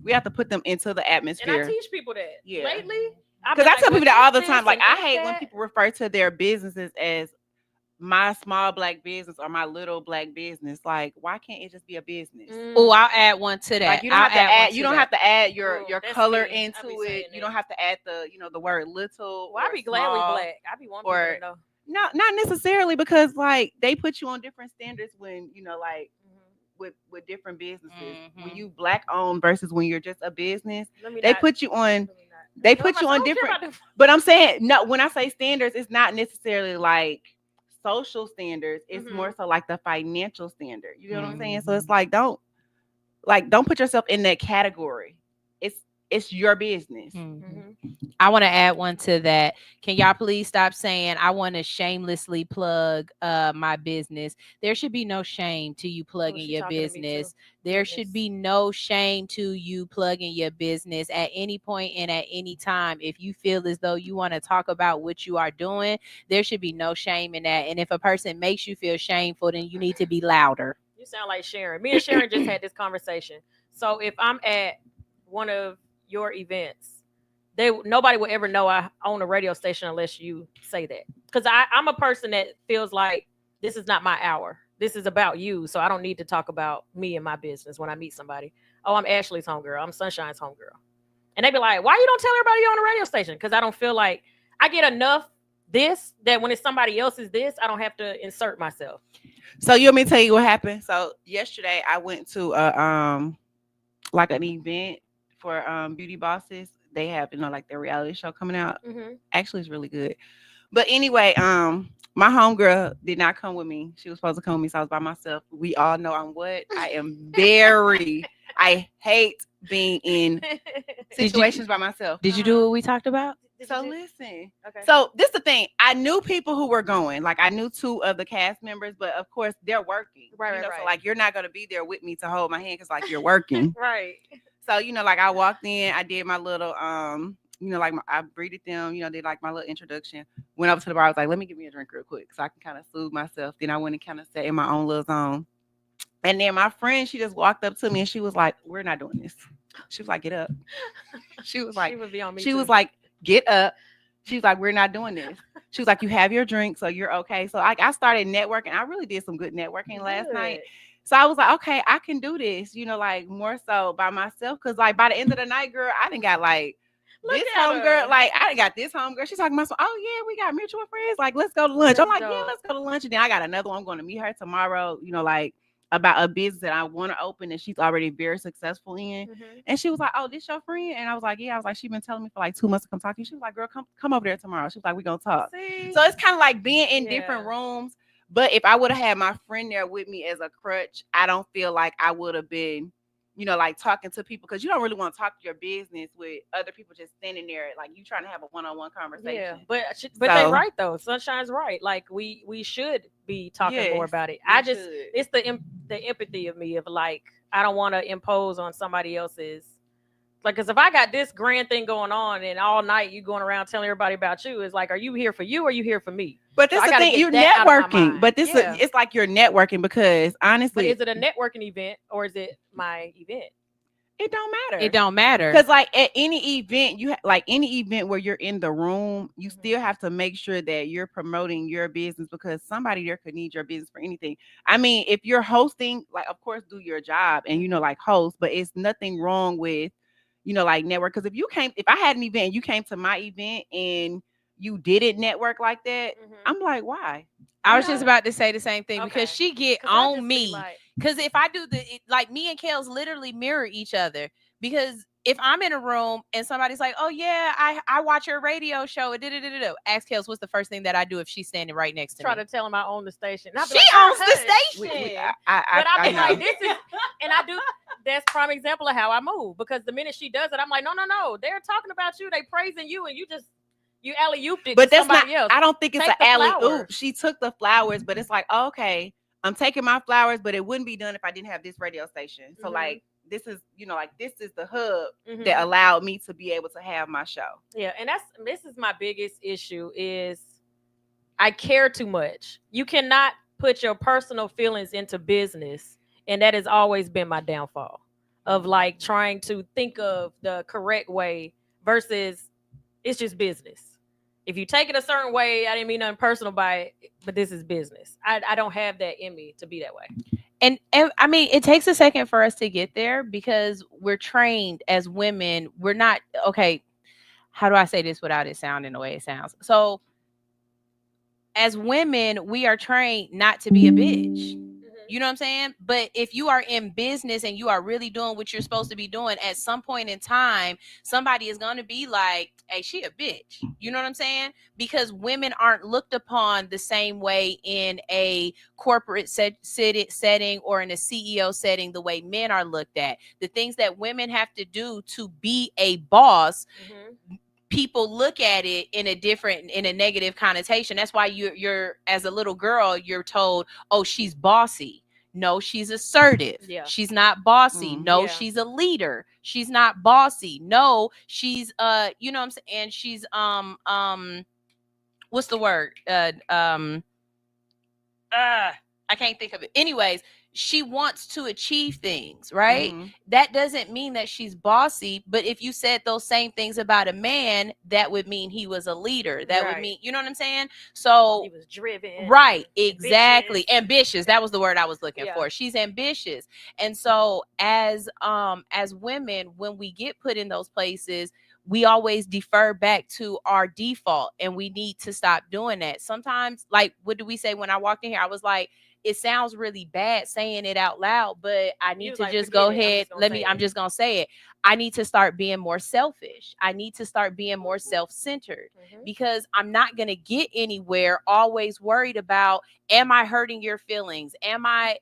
we have to put them into the atmosphere. And I teach people that. Yeah. Lately, because I tell people that all the time. Like, I hate when people refer to their businesses as my small black business or my little black business. Like, why can't it just be a business? Oh, I'll add one to that. Like, you don't have to add your color into it. You don't have to add the word little. Well, I'd be glad we black. I'd be wanting to know. No, not necessarily, because like they put you on different standards when with different businesses. Mm-hmm. When you black owned versus when you're just a business, they put you on different. But I'm saying, no, when I say standards, it's not necessarily like social standards. It's more so like the financial standard. You know what I'm saying? So it's like don't put yourself in that category. It's your business. I want to add one to that. Can y'all please stop saying I want to shamelessly plug my business? There should be no shame to you plugging your business. There should be no shame to you plugging your business at any point and at any time. If you feel as though you want to talk about what you are doing, there should be no shame in that. And if a person makes you feel shameful, then you need to be louder. You sound like Sharon. Me and Sharon just had this conversation. So if I'm at one of your events, nobody will ever know I own a radio station unless you say that. Because I'm a person that feels like this is not my hour. This is about you. So I don't need to talk about me and my business when I meet somebody. Oh, I'm Ashley's homegirl. I'm Sunshine's homegirl. And they be like, why you don't tell everybody you own a radio station? Because I don't feel like I get enough that when it's somebody else's I don't have to insert myself. So you want me to tell you what happened? So yesterday I went to like an event for beauty bosses. They have like their reality show coming out. Actually, it's really good. But anyway, my homegirl did not come with me. She was supposed to come with me, so I was by myself. We all know I am I hate being in situations by myself. Did you do what we talked about? So listen. Okay. So this is the thing. I knew people who were going. Like, I knew 2 of the cast members, but of course they're working. Right. So like, you're not gonna be there with me to hold my hand because like you're working. Right. So, like I walked in, I did my little, I greeted them, did like my little introduction, went up to the bar. I was like, let me give me a drink real quick so I can kind of soothe myself. Then I went and kind of sat in my own little zone. And then my friend, she just walked up to me and she was like, we're not doing this. She was like, get up. She was like, was like, get up. She was like, we're not doing this. She was like, you have your drink, so you're okay. So I started networking. I really did some good networking last night. So I was like, okay, I can do this, like more so by myself. Cause like by the end of the night, girl, I didn't got like this homegirl. Like I didn't got this homegirl. She's talking about, oh yeah, we got mutual friends. Like, let's go to lunch. I'm like, yeah, let's go to lunch. And then I got another one. I'm going to meet her tomorrow, like about a business that I want to open and she's already very successful in. And she was like, "Oh, this your friend?" And I was like, "Yeah." I was like, "She's been telling me for like 2 months to come talk to you." She was like, "Girl, come over there tomorrow." She was like, "We're gonna talk." See? So it's kind of like being in different rooms. But if I would have had my friend there with me as a crutch, I don't feel like I would have been, like talking to people, because you don't really want to talk your business with other people just standing there like you trying to have a one-on-one conversation. Yeah, but they're right though. Sunshine's right. Like we should be talking more about it. It's the empathy of me of like I don't want to impose on somebody else's. Like, because if I got this grand thing going on and all night you going around telling everybody about you, it's like, are you here for you or are you here for me? But this is the thing, you're networking. But it's like you're networking because honestly. But is it a networking event or is it my event? It don't matter. It don't matter. Because like at any event, any event where you're in the room, you still have to make sure that you're promoting your business, because somebody there could need your business for anything. I mean, if you're hosting, like of course do your job and like host, but it's nothing wrong with like network. Because if I had an event and you came to my event and you didn't network like that, I'm like, why? I was just about to say the same thing, because she get on me. Because if I do like me and KELZ literally mirror each other. Because if I'm in a room and somebody's like, "Oh yeah, I watch your radio show," ask KELZ what's the first thing that I do if she's standing right next to me. Try to tell him I own the station. She owns the station. But I'm like, this is, and I do. That's prime example of how I move, because the minute she does it, I'm like, no, they're talking about you, they praising you, and you alley-ooped it. But to that's somebody not. else. I don't think it's an alley-oop. She took the flowers, but it's like, okay, I'm taking my flowers, but it wouldn't be done if I didn't have this radio station. So like, this is, this is the hub that allowed me to be able to have my show. Yeah, and this is my biggest issue is I care too much. You cannot put your personal feelings into business, and that has always been my downfall of like trying to think of the correct way versus it's just business. If you take it a certain way, I didn't mean nothing personal by it, but this is business. I don't have that in me to be that way. And I mean, it takes a second for us to get there because we're trained as women. We're not, okay, how do I say this without it sounding the way it sounds? So as women, we are trained not to be a bitch. You know what I'm saying? But if you are in business and you are really doing what you're supposed to be doing, at some point in time, somebody is going to be like, hey, she a bitch. You know what I'm saying? Because women aren't looked upon the same way in a corporate setting or in a CEO setting the way men are looked at. The things that women have to do to be a boss, people look at it in a negative connotation. That's why you're as a little girl, you're told, oh, she's bossy. No, she's assertive. Yeah. She's not bossy. No, she's a leader. She's not bossy. No, she's you know what I'm saying? And she's what's the word? I can't think of it. Anyways, she wants to achieve things, right? That doesn't mean that she's bossy, but if you said those same things about a man, that would mean he was a leader. That would mean, you know what I'm saying? So he was driven. Right, exactly. Ambitious. That was the word I was looking for. She's ambitious. And so as women, when we get put in those places, we always defer back to our default, and we need to stop doing that. Sometimes, like, what do we say when I walked in here? I was like, it sounds really bad saying it out loud, but I need to just go ahead. I'm just going to say it. I need to start being more selfish. I need to start being more self-centered because I'm not going to get anywhere always worried about, am I hurting your feelings? Am I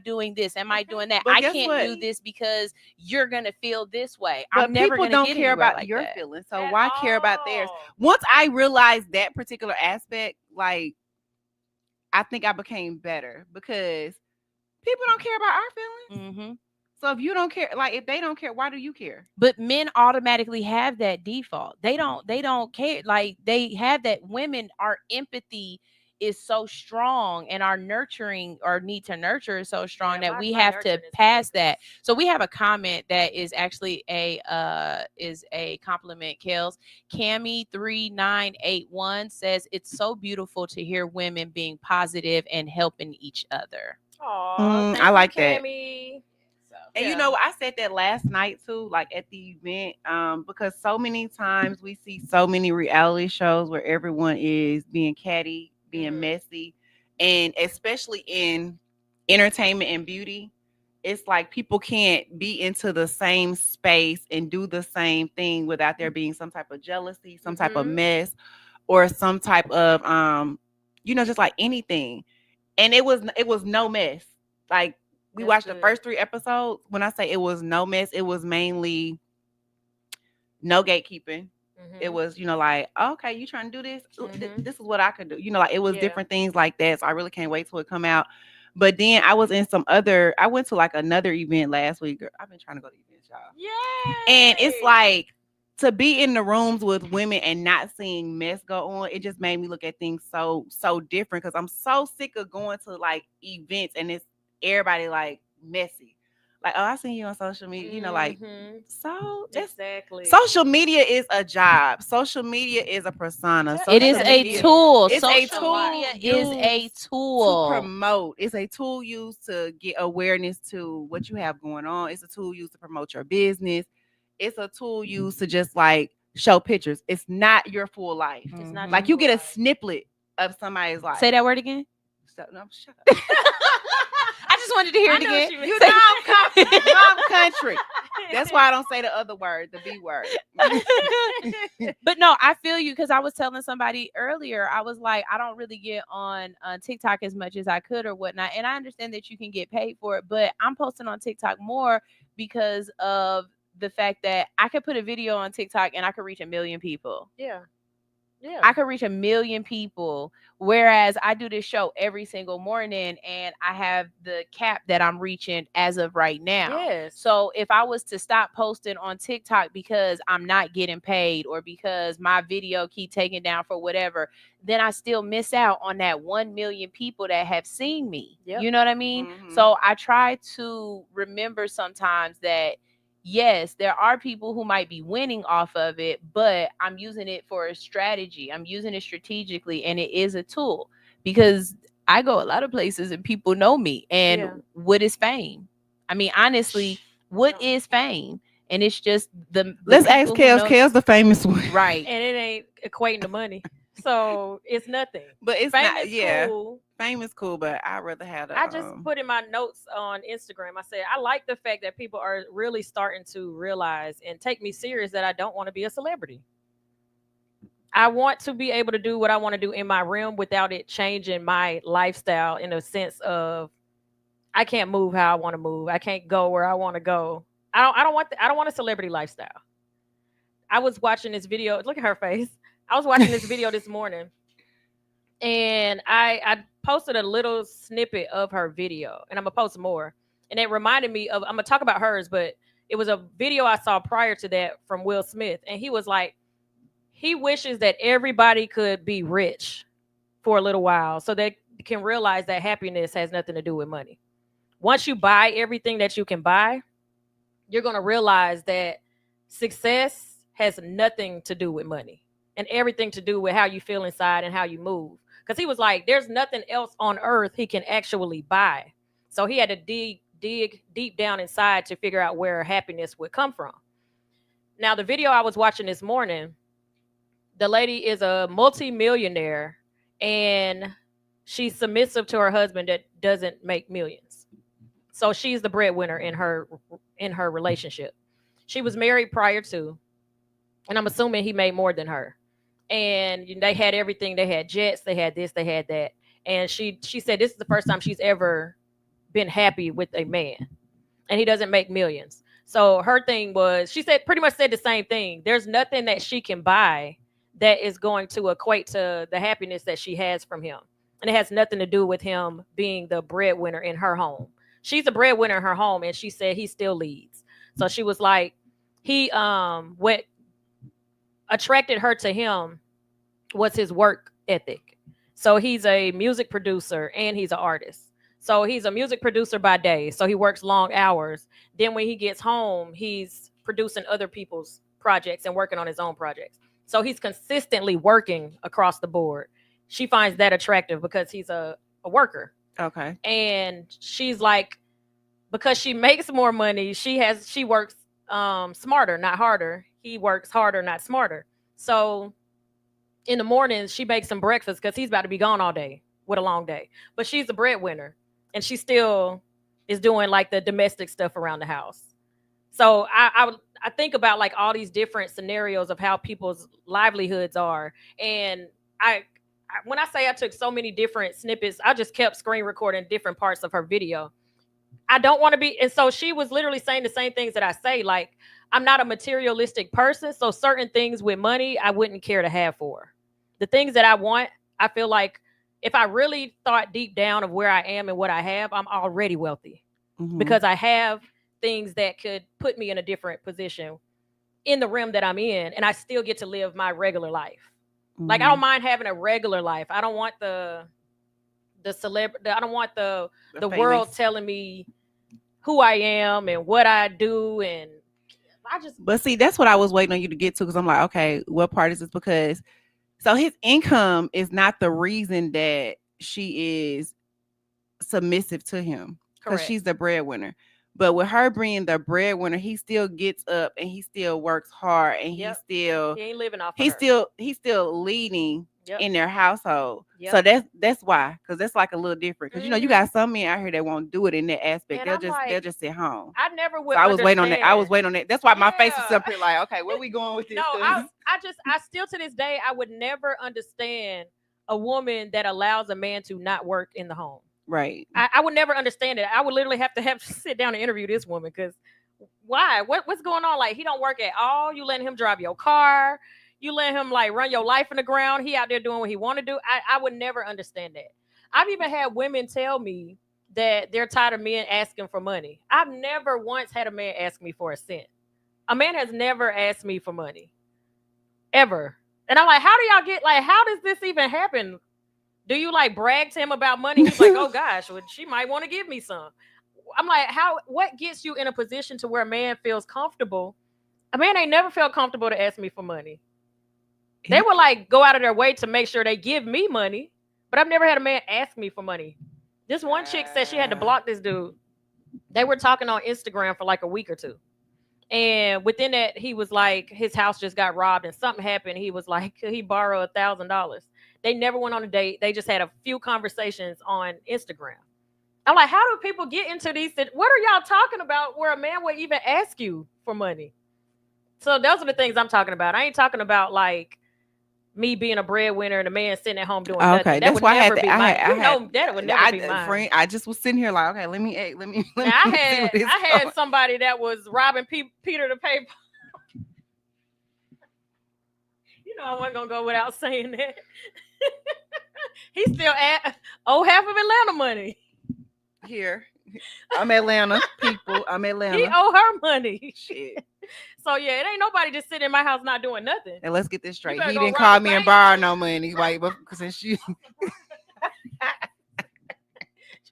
doing this? Am I doing that? I can't do this because you're going to feel this way. But I'm never going to don't get care about like your that. feelings. So why care about theirs? Once I realized that particular aspect, like, I think I became better because people don't care about our feelings. So if you don't care, like if they don't care, why do you care? But men automatically have that default. They don't care. Like they have that. Women, our empathy is so strong and our nurturing or need to nurture is so strong that we have to pass that. So we have a comment that is actually a compliment. KELZ Cami 3981 says it's so beautiful to hear women being positive and helping each other. I like that. And you know, I said that last night too, like at the event, because so many times we see so many reality shows where everyone is being catty, being messy, and especially in entertainment and beauty, it's like people can't be into the same space and do the same thing without there being some type of jealousy, some type of mess, or some type of just like anything. And it was no mess. Like we watched the first 3 episodes. When I say it was no mess, it was mainly no gatekeeping. It was, like, okay, you trying to do this? This is what I could do. Like it was different things like that. So I really can't wait till it come out. But then I was in I went to like another event last week. I've been trying to go to events, y'all. Yeah. And it's like to be in the rooms with women and not seeing mess go on, it just made me look at things so different, because I'm so sick of going to like events and it's everybody like messy. Like, oh, I seen you on social media, like, so exactly. Social media is a job. Social media is a persona. It is a tool. It's social a tool. Media is a tool to promote. It's a tool used to get awareness to what you have going on. It's a tool used to promote your business. It's a tool used to just like show pictures. It's not your full life. It's not like you get a snippet of somebody's life. Say that word again. Shut up. I just wanted to hear it again. You know I'm country. That's why I don't say the other word, the B word. But no, I feel you, because I was telling somebody earlier, I was like, I don't really get on TikTok as much as I could or whatnot. And I understand that you can get paid for it, but I'm posting on TikTok more because of the fact that I could put a video on TikTok and I could reach 1 million people. Yeah. I could reach 1 million people, whereas I do this show every single morning and I have the cap that I'm reaching as of right now. Yes. So if I was to stop posting on TikTok because I'm not getting paid or because my video keep taken down for whatever, then I still miss out on that 1 million people that have seen me. Yep. You know what I mean? So I try to remember sometimes that yes, there are people who might be winning off of it, but I'm using it for a strategy. I'm using it strategically, and it is a tool, because I go a lot of places and people know me. And what is fame? I mean, honestly, what is fame? And it's just the let's ask KELZ. KELZ the famous one, right? And it ain't equating to money, so it's nothing. But it's fame not. Is cool. Fame is cool, but I'd rather have I just put in my notes on Instagram. I said I like the fact that people are really starting to realize and take me serious that I don't want to be a celebrity. I want to be able to do what I want to do in my realm without it changing my lifestyle, in a sense of I can't move how I want to move. I can't go where I want to go. I don't want a celebrity lifestyle. I was watching this video. Look at her face. I was watching this video this morning, and I posted a little snippet of her video, and I'm gonna post more. And it reminded me of, I'm gonna talk about hers, but it was a video I saw prior to that from Will Smith, and he was like, he wishes that everybody could be rich for a little while so they can realize that happiness has nothing to do with money. Once you buy everything that you can buy, you're gonna realize that success has nothing to do with money and everything to do with how you feel inside and how you move. Because he was like, there's nothing else on earth he can actually buy. So he had to dig deep down inside to figure out where happiness would come from. Now, the video I was watching this morning, the lady is a multi-millionaire and she's submissive to her husband that doesn't make millions. So she's the breadwinner in her relationship. She was married prior to, and I'm assuming he made more than her. And they had everything. They had jets. They had this. They had that. And she said this is the first time she's ever been happy with a man, and he doesn't make millions. So her thing was, she said pretty much said the same thing. There's nothing that she can buy that is going to equate to the happiness that she has from him, and it has nothing to do with him being the breadwinner in her home. She's a breadwinner in her home, and she said he still leads. So she was like, he what attracted her to him was his work ethic. So he's a music producer and he's an artist. So he's a music producer by day. So he works long hours. Then when he gets home, he's producing other people's projects and working on his own projects. So he's consistently working across the board. She finds that attractive because he's a worker. Okay. And she's like, because she makes more money, she works smarter, not harder. He works harder, not smarter. So in the mornings, she makes some breakfast because he's about to be gone all day with a long day. But she's a breadwinner. and she still is doing like the domestic stuff around the house. So I think about like all these different scenarios of how people's livelihoods are. And when I say I took so many different snippets, I just kept screen recording different parts of her video. I don't want to be. And so she was literally saying the same things that I say. Like, I'm not a materialistic person. So certain things with money, I wouldn't care to have for. The things that I want, I feel like if I really thought deep down of where I am and what I have, I'm already wealthy because I have things that could put me in a different position in the realm that I'm in. And I still get to live my regular life. Like, I don't mind having a regular life. I don't want the celebrity. I don't want the world telling me who I am and what I do. And but see, that's what I was waiting on you to get to. Cause I'm like, okay, what part is this? Because so his income is not the reason that she is submissive to him. Cause she's the breadwinner. But with her being the breadwinner, he still gets up and he still works hard and he ain't living off. He's still leading in their household. So that's why, because that's like a little different. Because you know, you got some men out here that won't do it in that aspect. And they'll just sit home. I never would. So I was waiting on that. I was waiting on that. That's why my face is up here like, okay, where we going with this? No, I still to this day I would never understand a woman that allows a man to not work in the home. Right. I would never understand it. I would literally have to sit down and interview this woman because why? What's going on? Like, he don't work at all. You letting him drive your car. You let him like run your life in the ground. He out there doing what he want to do. I would never understand that. I've even had women tell me that they're tired of men asking for money. I've never once had a man ask me for a cent. A man has never asked me for money. Ever. And I'm like, how does this even happen? Do you like brag to him about money? He's like, oh gosh, well, she might want to give me some. I'm like, what gets you in a position to where a man feels comfortable? A man ain't never felt comfortable to ask me for money. They would like go out of their way to make sure they give me money, but I've never had a man ask me for money. This one chick said she had to block this dude. They were talking on Instagram for like a week or two. And within that, he was like, his house just got robbed and something happened. He was like, he borrowed $1,000. They never went on a date. They just had a few conversations on Instagram. I'm like, how do people get into these? What are y'all talking about where a man would even ask you for money? So those are the things I'm talking about. I ain't talking about like me being a breadwinner and a man sitting at home doing nothing. Okay, that's why I had to. That would never be mine. Friend, I just was sitting here like, okay, let me. I had somebody that was robbing Peter to pay. You know, I wasn't gonna go without saying that. He's still at half of Atlanta money. Here, I'm Atlanta people. I'm Atlanta. He owe her money. Shit. So yeah, it ain't nobody just sitting in my house not doing nothing. And let's get this straight. He didn't call me and borrow no money, right? Because since you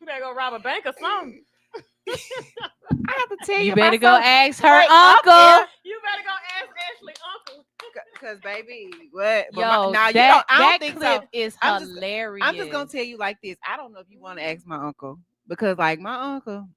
better go rob a bank or something. I have to tell you. You better go ask her uncle. You better go ask Ashley uncle. Because baby, what? Yo, that clip is hilarious. I'm just gonna tell you like this. I don't know if you want to ask my uncle because, like, my uncle,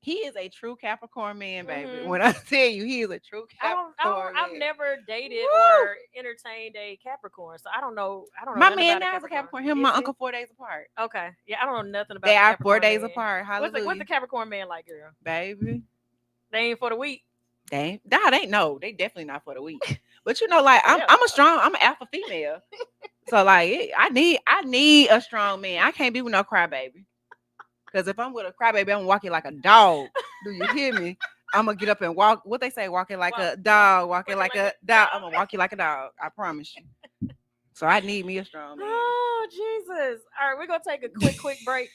he is a true Capricorn man, baby. Mm-hmm. When I tell you, he is a true Capricorn. I've never dated or entertained a Capricorn, so I don't know. My man now is a Capricorn. Him and my uncle 4 days apart. Okay, yeah, I don't know nothing about. They are 4 days apart. What's the Capricorn man like, girl? Baby, they ain't for the week. They definitely not for the week. But you know, like I'm an alpha female. So like I need a strong man. I can't be with no crybaby. Because if I'm with a crybaby, I'm walking like a dog. Do you hear me? I'm gonna get up and walk. What they say, walking like a dog, walking like a dog. I'm gonna walk you like a dog. I promise you. So I need me a strong man. Oh Jesus! All right, we're gonna take a quick break.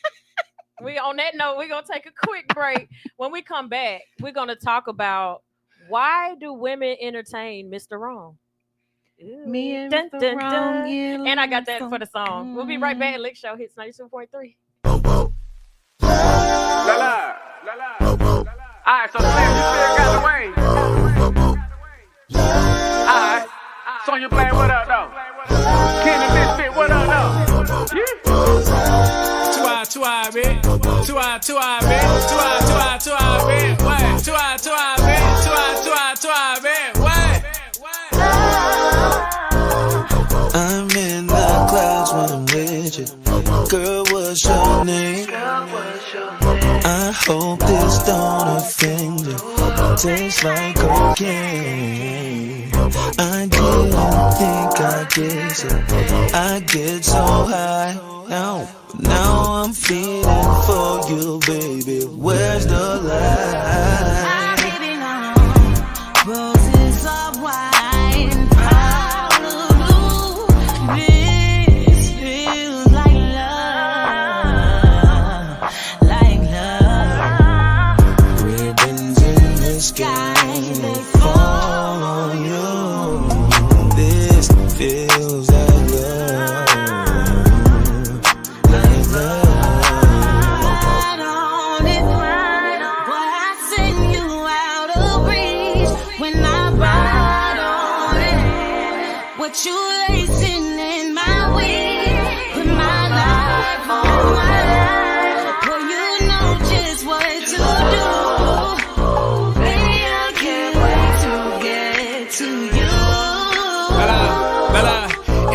On that note, we're gonna take a quick break. When we come back, we're gonna talk about why do women entertain Mr. Wrong? Ooh. Me and Mr. Wrong. And I got that for the song. We'll be right back. L.I.C.K Show hits 92.3. Alright, so Slim, you still got the way. Alright, Sonya playing what up though? Kenny Misfit, what up though? Yeah. 2 hour, man. 2 hour, man. 2 hour, man. What? 2 hour, man. 2 hour, man. What? I'm in the clouds when I'm with you. Girl, what's your name? tastes like cocaine. I didn't think I'd get it. I get so high now I'm feeling for you, baby. Where's the lie? Baby, no roses of wine, out of blue. This feels like love, like love. Ribbons in the sky, they fall on you. This feels like love. What you lacing in my weed, put my life on wine. Boy, you know just what to do. Baby, I can't wait to get to you. Bella,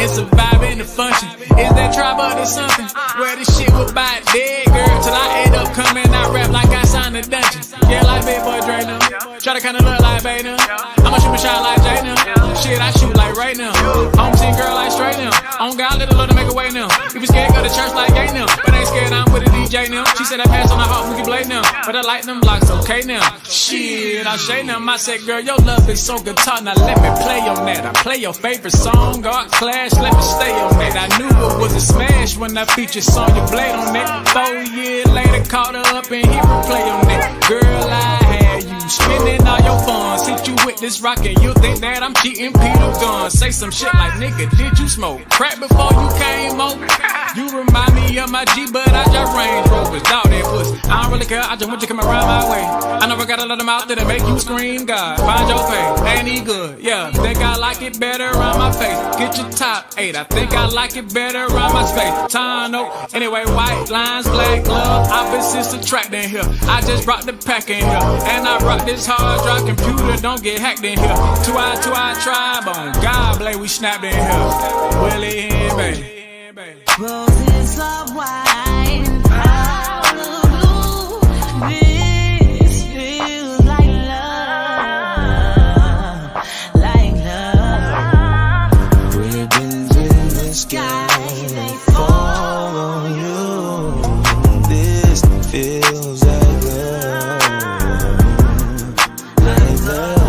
it's a vibe in the function. Is that tribe or something? Where this shit was by dead girl till I end up coming out rap like I signed a dungeon. Yeah, like big boy Dre now. Try to kinda look like Bay now. I'ma shoot my shot like Jay now. Shit, I shoot like right now. Home team girl like straight now. On God, let the Lord make a way now. You be scared, go to church like gay now. But ain't scared, I'm with a DJ now. She said I pass on the hot freaky blade now. But I like them blocks, okay now. Shit, I shade them. I said, girl, your love is so guitar. Now let me play on that. I play your favorite song, God Clash, let me stay on that. I knew it was a smash when I featured Sonya Blade on that. 4 years later, caught her up and hit replay on that. Girl, I had you spending all your funds. Hit you with this rock and you think that I'm cheating Peter Gunn. Say some shit like, nigga, did you smoke crack before you came over? You remind me of my G, but I just Range Rovers. Dog that pussy, I don't really care, I just want you to come around my way. I never gotta let them out there to make you scream, God. Find your face, ain't he good? Yeah, think I like it better around my face. Get your top 8, I think I like it better around my space. Tano, anyway, white lines, black glove, opposites attract in here. I just brought the pack in here, and I rock this hard drive computer, don't get hacked in here. 2i tribe on God, blade, we snapped in here. Willie and baby. Roses of wine, out of blue. This feels like love, like love. Ribbons in the sky, they fall on you. This feels like love, like love.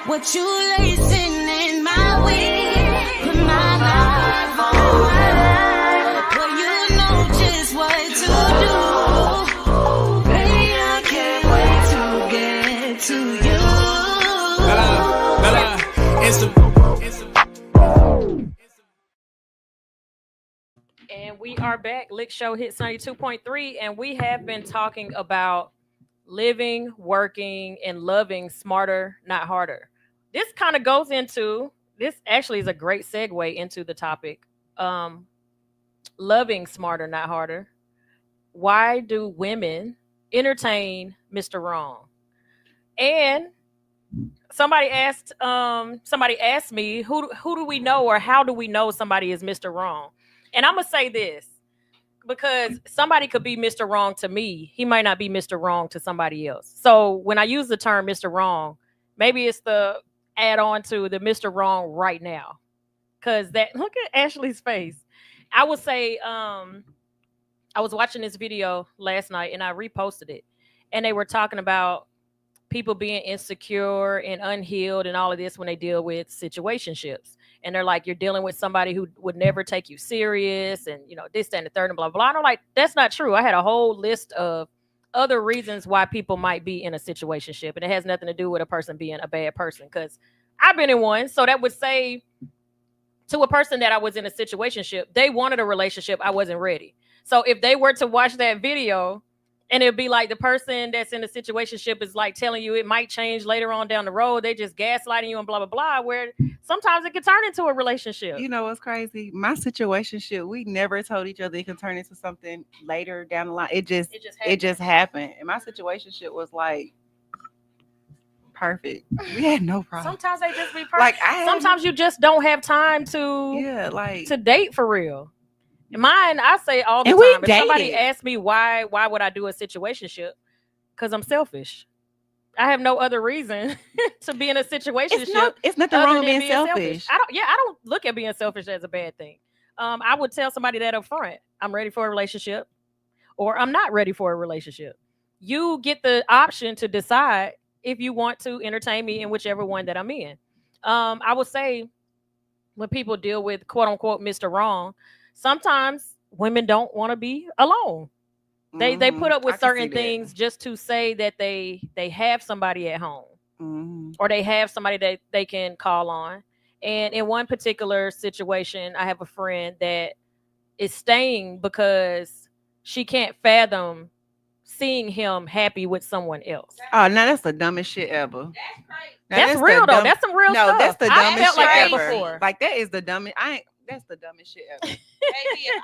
What you lacing in my weed, put my life on wine. Boy, you know just what to do. Baby, I can't wait to get to you. Bella, and we are back. Lick Show Hits 92.3, and we have been talking about living, working, and loving smarter, not harder. This kind of goes into, this actually is a great segue into the topic. Loving smarter, not harder. Why do women entertain Mr. Wrong? And somebody asked me, who do we know, or how do we know somebody is Mr. Wrong? And I'm gonna say this, because somebody could be Mr. Wrong to me. He might not be Mr. Wrong to somebody else. So when I use the term Mr. Wrong, maybe it's the add on to the Mr. Wrong right now. Because that, look at Ashley's face. I would say, I was watching this video last night and I reposted it. And they were talking about people being insecure and unhealed and all of this when they deal with situationships. And they're like, you're dealing with somebody who would never take you serious, and this, that, and the third, and blah, blah, blah. And I'm like, that's not true. I had a whole list of other reasons why people might be in a situationship, and it has nothing to do with a person being a bad person, because I've been in one. So that would say to a person that I was in a situationship, they wanted a relationship, I wasn't ready. So if they were to watch that video, and it'd be like the person that's in a situationship is like telling you it might change later on down the road. They just gaslighting you and blah, blah, blah, where sometimes it can turn into a relationship. You know what's crazy? My situationship, we never told each other it can turn into something later down the line. It just happened. And my situationship was like perfect. We had no problem. Sometimes they just be perfect. Sometimes you just don't have time to date for real. Mine, I say all the time. If somebody asks me why would I do a situationship? Because I'm selfish. I have no other reason to be in a situationship. It's nothing wrong with being selfish. I don't look at being selfish as a bad thing. I would tell somebody that up front. I'm ready for a relationship, or I'm not ready for a relationship. You get the option to decide if you want to entertain me in whichever one that I'm in. I would say when people deal with quote unquote Mr. Wrong, sometimes women don't want to be alone. They put up with certain things just to say that they have somebody at home, or they have somebody that they can call on. And in one particular situation, I have a friend that is staying because she can't fathom seeing him happy with someone else. Oh, now that's the dumbest shit ever. That's real though. That's some real stuff. No, that's the dumbest shit ever. Before. Like that is the dumbest. That's the dumbest shit ever. Baby, if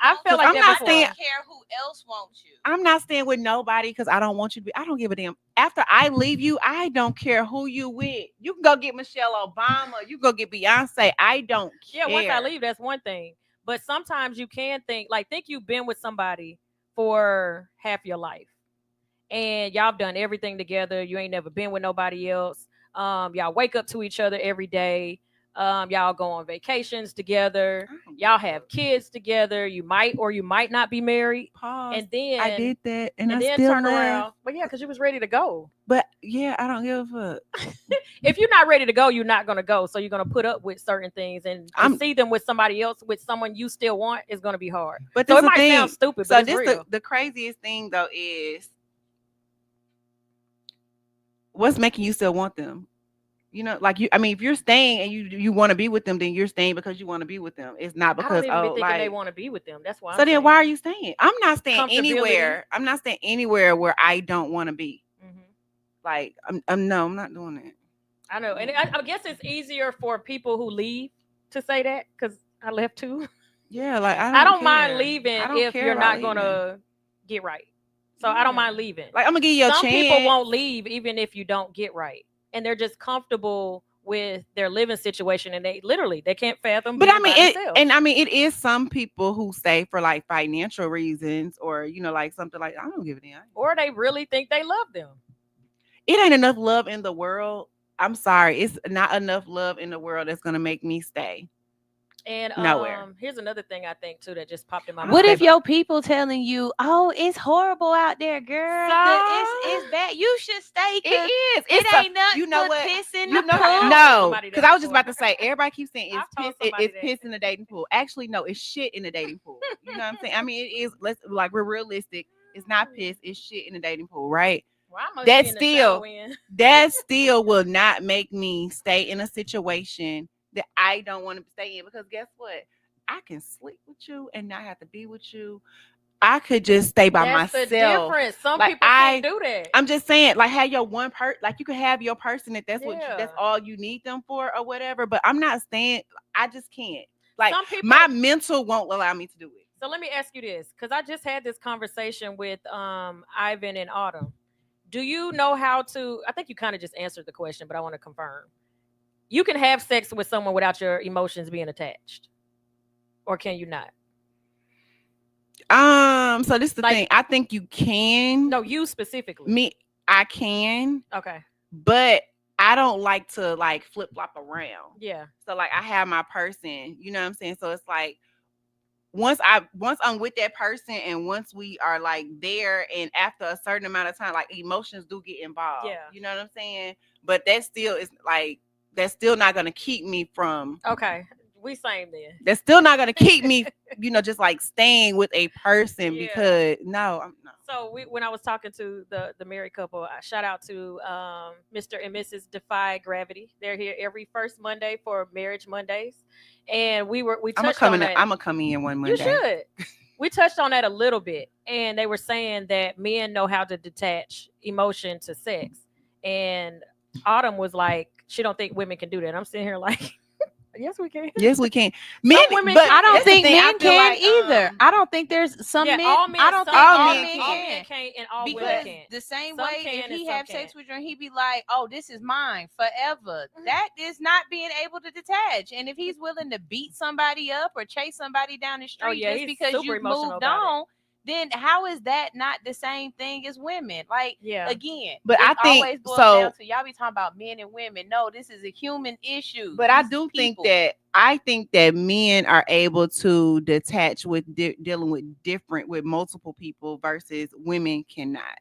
I feel like I'm not staying. Care who else wants you. I'm not staying with nobody because I don't want you to be. I don't give a damn. After I leave you, I don't care who you with. You can go get Michelle Obama. You go get Beyonce. I don't care. Yeah, once I leave, that's one thing. But sometimes you can think you've been with somebody for half your life, and y'all have done everything together. You ain't never been with nobody else. Y'all wake up to each other every day. Y'all go on vacations together. Y'all have kids together. You might or you might not be married. Pause. And then I did that, and I then still turn left. around. But yeah, because you was ready to go. But yeah, I don't give a fuck. If you're not ready to go, you're not gonna go. So you're gonna put up with certain things, and to see them with somebody else, with someone you still want, is gonna be hard. But so it might sound stupid. So but it's real. The craziest thing though is what's making you still want them. You know, like you. I mean, if you're staying and you want to be with them, then you're staying because you want to be with them. It's not because I don't even think they want to be with them. That's why. So then, why are you staying? I'm not staying anywhere. I'm not staying anywhere where I don't want to be. Mm-hmm. Like, I'm not doing that. I know, and I guess it's easier for people who leave to say that because I left too. Yeah, like I don't mind leaving if you're not gonna get right. So I don't mind leaving. Like I'm gonna give you a chance. Some people won't leave even if you don't get right. And they're just comfortable with their living situation, and they can't fathom. But I mean, it is some people who stay for like financial reasons, or like something like I don't give a damn. Or they really think they love them. It ain't enough love in the world. I'm sorry, it's not enough love in the world that's gonna make me stay. And nowhere. Here's another thing I think too that just popped in my mind. What if your people telling you, "Oh, it's horrible out there, girl. It's bad. You should stay." It is. It ain't nothing. You know what? Pissing You the know, pool. no, because I was just about to say. Everybody keeps saying it's piss in the dating pool. Actually, no, it's shit in the dating pool. You know what I'm saying? I mean, it is. We're realistic. It's not piss. It's shit in the dating pool, right? Well, that still will not make me stay in a situation that I don't want to stay in, because guess what? I can sleep with you and not have to be with you. I could just stay by myself. That's the difference. Some people can't do that. I'm just saying, like, have your one like you could have your person if that's that's all you need them for or whatever. But I'm not staying. I just can't. Like, my mental won't allow me to do it. So let me ask you this, because I just had this conversation with Ivan and Autumn. Do you know how to? I think you kind of just answered the question, but I want to confirm. You can have sex with someone without your emotions being attached, or can you not? So this is the thing. I think you can. No, you specifically. Me, I can. Okay. But I don't like to like flip flop around. Yeah. So like I have my person, you know what I'm saying? So it's like once I'm with that person and once we are like there, and after a certain amount of time, like emotions do get involved. Yeah. You know what I'm saying? But that still is like, that's still not going to keep me from. Okay. We same then. That's still not going to keep me, just like staying with a person because no. So when I was talking to the married couple, I shout out to Mr. and Mrs. Defy Gravity. They're here every first Monday for Marriage Mondays. And we touched on that. I'm going to come in one Monday. You should. We touched on that a little bit. And they were saying that men know how to detach emotion to sex. And Autumn was like, she don't think women can do that. I'm sitting here like, Yes, we can. Yes, we can. Men, women but I don't think men can like, either. I don't think there's some men. All men. I don't think all men men can. can't, and all Because women can't. the same Some way, can if and he some have sex can't. with you and he be like, "Oh, this is mine forever," that is not being able to detach. And if he's willing to beat somebody up or chase somebody down the street just because you've moved on, then how is that not the same thing as women? Like, again, but I think always boils down to y'all be talking about men and women. No, this is a human issue. But I do think that men are able to detach with dealing with multiple people versus women cannot.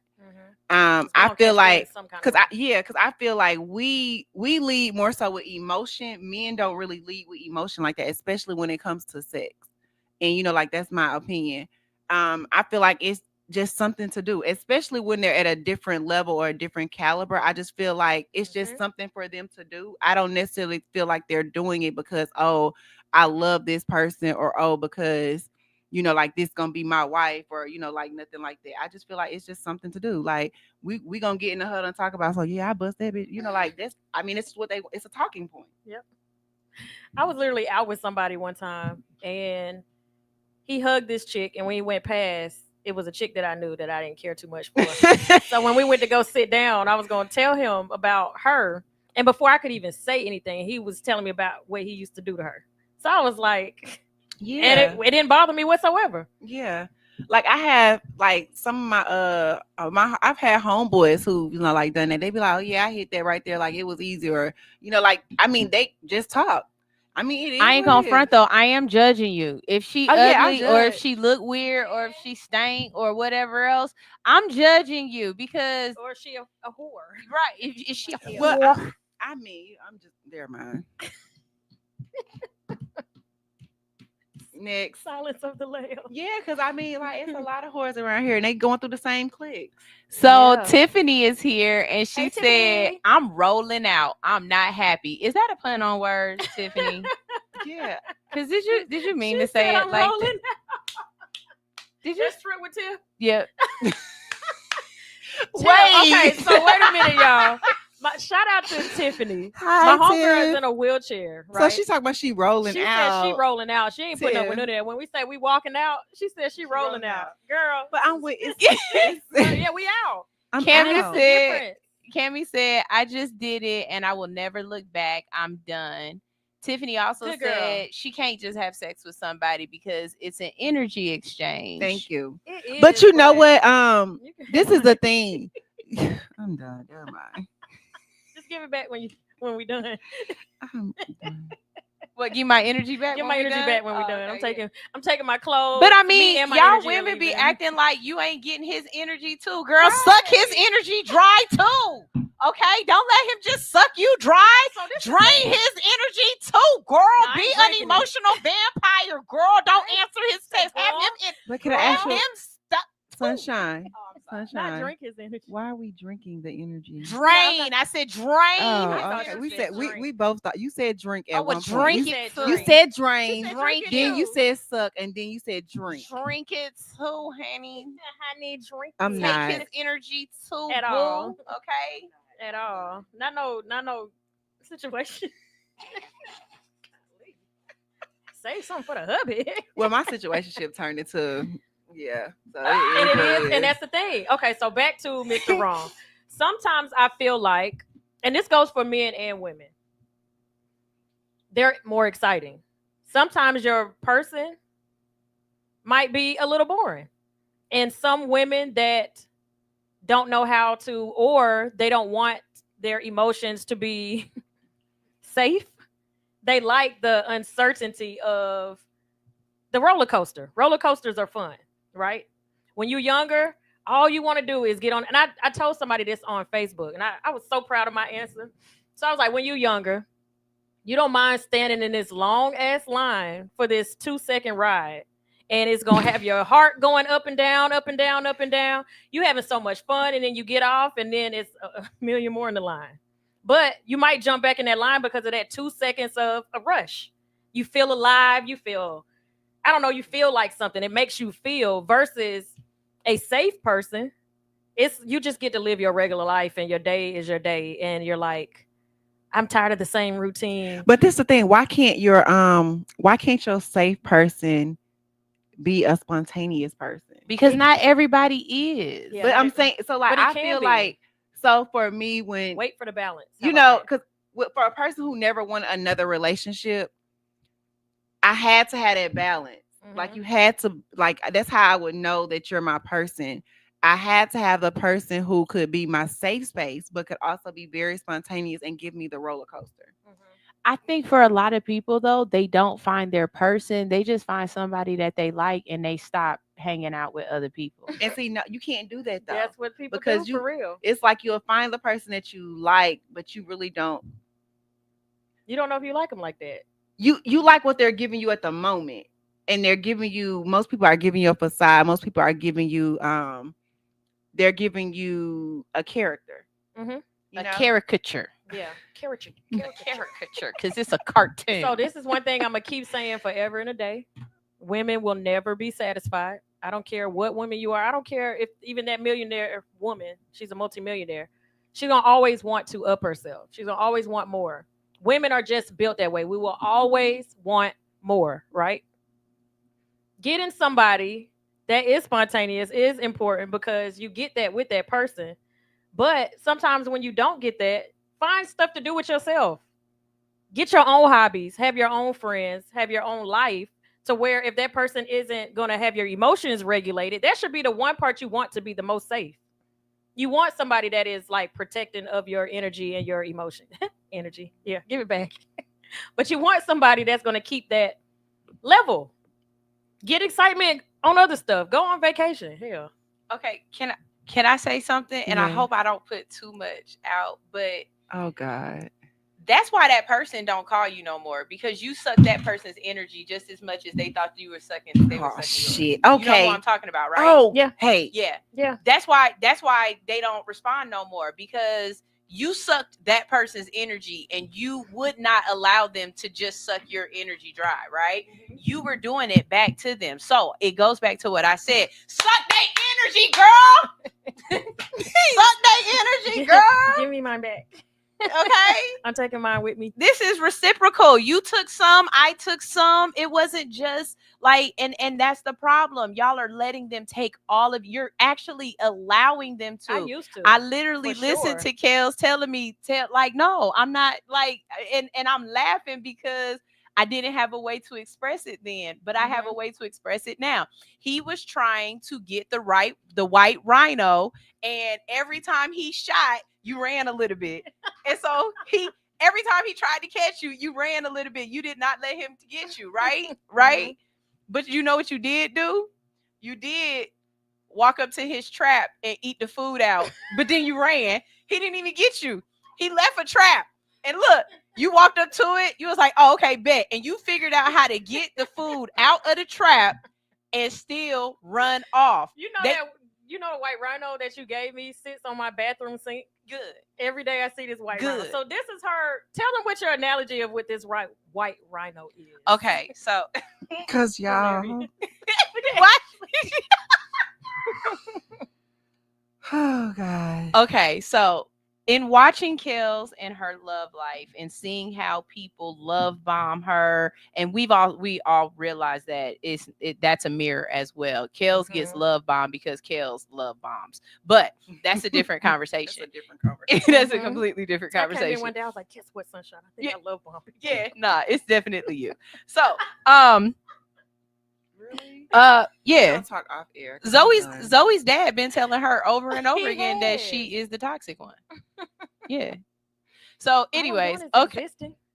I feel like because I feel like we lead more so with emotion. Men don't really lead with emotion like that, especially when it comes to sex. And like that's my opinion. I feel like it's just something to do, especially when they're at a different level or a different caliber. I just feel like it's just something for them to do. I don't necessarily feel like they're doing it because, oh, I love this person, or because like this gonna be my wife, or like nothing like that. I just feel like it's just something to do. Like we gonna get in the huddle and talk about, so yeah, I bust that bitch. Like that's, I mean, it's a talking point. Yep. I was literally out with somebody one time, and he hugged this chick, and when he went past, it was a chick that I knew that I didn't care too much for. So when we went to go sit down, I was going to tell him about her. And before I could even say anything, he was telling me about what he used to do to her. So I was like, yeah. And it didn't bother me whatsoever. Yeah. Like I have like some of my I've had homeboys who like done that. They be like, oh yeah, I hit that right there, like it was easy, or like, I mean, they just talk. I mean, it is. I ain't gonna front though. I am judging you. If she ugly, or if she look weird, or if she stank, or whatever else, I'm judging you because. Or is she a whore? Right? Is she a whore? Well, I mean, I'm just there, man. Next. Silence of the lambs. Yeah, because I mean, like, it's a lot of whores around here, and they going through the same clicks. So Tiffany is here, and she said, "I'm rolling out. I'm not happy." Is that a pun on words, Tiffany? Yeah. Because did you mean to say it like that? Did you trip with Tiff? Yeah. Okay, so wait a minute, y'all. Shout out to Tiffany. Hi, my homegirl is in a wheelchair, right? So she's talking about she rolling out. She said she rolling out. She ain't putting up with none of that. When we say we walking out, she said she rolling out. Girl. But I'm with yeah, we out. Cammy said, I just did it and I will never look back. I'm done. Tiffany also said she can't just have sex with somebody because it's an energy exchange. Thank you. But you know what? This is the thing. I'm done. Never mind. Just give it back when we done. What? Give my energy back. Give my energy back when we're done. Okay, I'm taking my clothes. But I mean, y'all women be acting like you ain't getting his energy too, girl. Right. Suck his energy dry too. Okay, don't let him just suck you dry. Drain his energy too, girl. Be an emotional vampire, girl. Don't answer his text. Have him in. But can I ask you? Sunshine. Sunshine. Not drink his energy. Why are we drinking the energy? Drain. I said drain. Oh, okay. We both thought you said drink at one point. You drink. said drain. Drink. Then you said suck, and then you said drink. Drink it too, honey. Honey, drink. I'm not. Take his energy too, at all. Okay. At all. Not no situation. Say something for the hubby. Well, my situationship turned into. Yeah. So and that's the thing. Okay, so back to Mr. Wrong. Sometimes I feel like, and this goes for men and women, they're more exciting. Sometimes your person might be a little boring. And some women that don't know how to, or they don't want their emotions to be safe, they like the uncertainty of the roller coaster. Roller coasters are fun. Right? When you're younger, all you want to do is get on. And I told somebody this on Facebook, and I was so proud of my answer. So I was like, when you're younger, you don't mind standing in this long ass line for this 2-second ride. And it's going to have your heart going up and down, up and down, up and down. You having so much fun. And then you get off, and then it's a million more in the line. But you might jump back in that line because of that 2 seconds of a rush. You feel alive. You feel... I don't know, you feel like something. It makes you feel versus a safe person. It's you just get to live your regular life and your day is your day. And you're like, I'm tired of the same routine. But this is the thing. Why can't your safe person be a spontaneous person? Because not everybody is. Yeah, but I'm saying, so like, I feel like, so for me, when wait for the balance, because for a person who never wanted another relationship, I had to have that balance. Like, you had to, like, that's how I would know that you're my person. I had to have the person who could be my safe space, but could also be very spontaneous and give me the roller coaster. I think for a lot of people, though, they don't find their person. They just find somebody that they like and they stop hanging out with other people. And see, no, you can't do that, though. That's what people do for real. It's like you'll find the person that you like, but you really don't. You don't know if you like them like that. You like what they're giving you at the moment. And they're giving you, most people are giving you a facade. Most people are giving you, they're giving you a character. A caricature. Yeah, caricature, because it's a cartoon. So this is one thing I'm gonna keep saying forever and a day: women will never be satisfied. I don't care what woman you are. I don't care if even that millionaire woman, she's a multimillionaire. She's gonna always want to up herself. She's gonna always want more. Women are just built that way. We will always want more, right? Getting somebody that is spontaneous is important because you get that with that person. But sometimes when you don't get that, find stuff to do with yourself. Get your own hobbies, have your own friends, have your own life, to where if that person isn't going to have your emotions regulated, that should be the one part you want to be the most safe. You want somebody that is like protecting of your energy and your emotion. Energy. Yeah, give it back. But you want somebody that's going to keep that level. Get excitement on other stuff. Go on vacation. Hell. Okay, can I say something? And I hope I don't put too much out, but oh God, that's why that person don't call you no more, because you suck that person's energy just as much as they thought you were sucking. They were sucking shit. Yours. Okay, you know what I'm talking about, right? Oh yeah. Hey, yeah. That's why they don't respond no more, because you sucked that person's energy and you would not allow them to just suck your energy dry, right? You were doing it back to them. So it goes back to what I said. Suck their energy, girl. Suck their energy, girl. Give me mine back. Okay. I'm taking mine with me. This is reciprocal. You took some, I took some. It wasn't just like, and that's the problem. Y'all are letting them take all of, you're actually allowing them to. I used to. I literally listened to KELZ telling me, like, no, I'm not, like, and I'm laughing because I didn't have a way to express it then, but I have a way to express it now. He was trying to get the white rhino, and every time he shot, you ran a little bit. And so every time he tried to catch you, you ran a little bit. You did not let him get you, right? Right? But you know what you did do? You did walk up to his trap and eat the food out, but then you ran. He didn't even get you. He left a trap. And look, you walked up to it. You was like, oh, okay, bet. And you figured out how to get the food out of the trap and still run off. You know the white rhino that you gave me sits on my bathroom sink? Good. Every day I see this white rhino. So this is her. Tell them what your analogy of what this white rhino is. Okay, so. Because y'all. What? Oh, God. Okay, so in watching KELZ and her love life and seeing how people love bomb her, and we all realize that that's a mirror as well. KELZ gets love bomb because KELZ love bombs, but that's a different conversation. That's a different conversation. That's a completely different conversation. I came in one day, I was like, guess what, sunshine? I think I love bomb. Yeah, nah, it's definitely you. So, really? Yeah. Don't talk off air. Zoe's dad been telling her over and over again that she is the toxic one. Yeah. So, anyways, okay.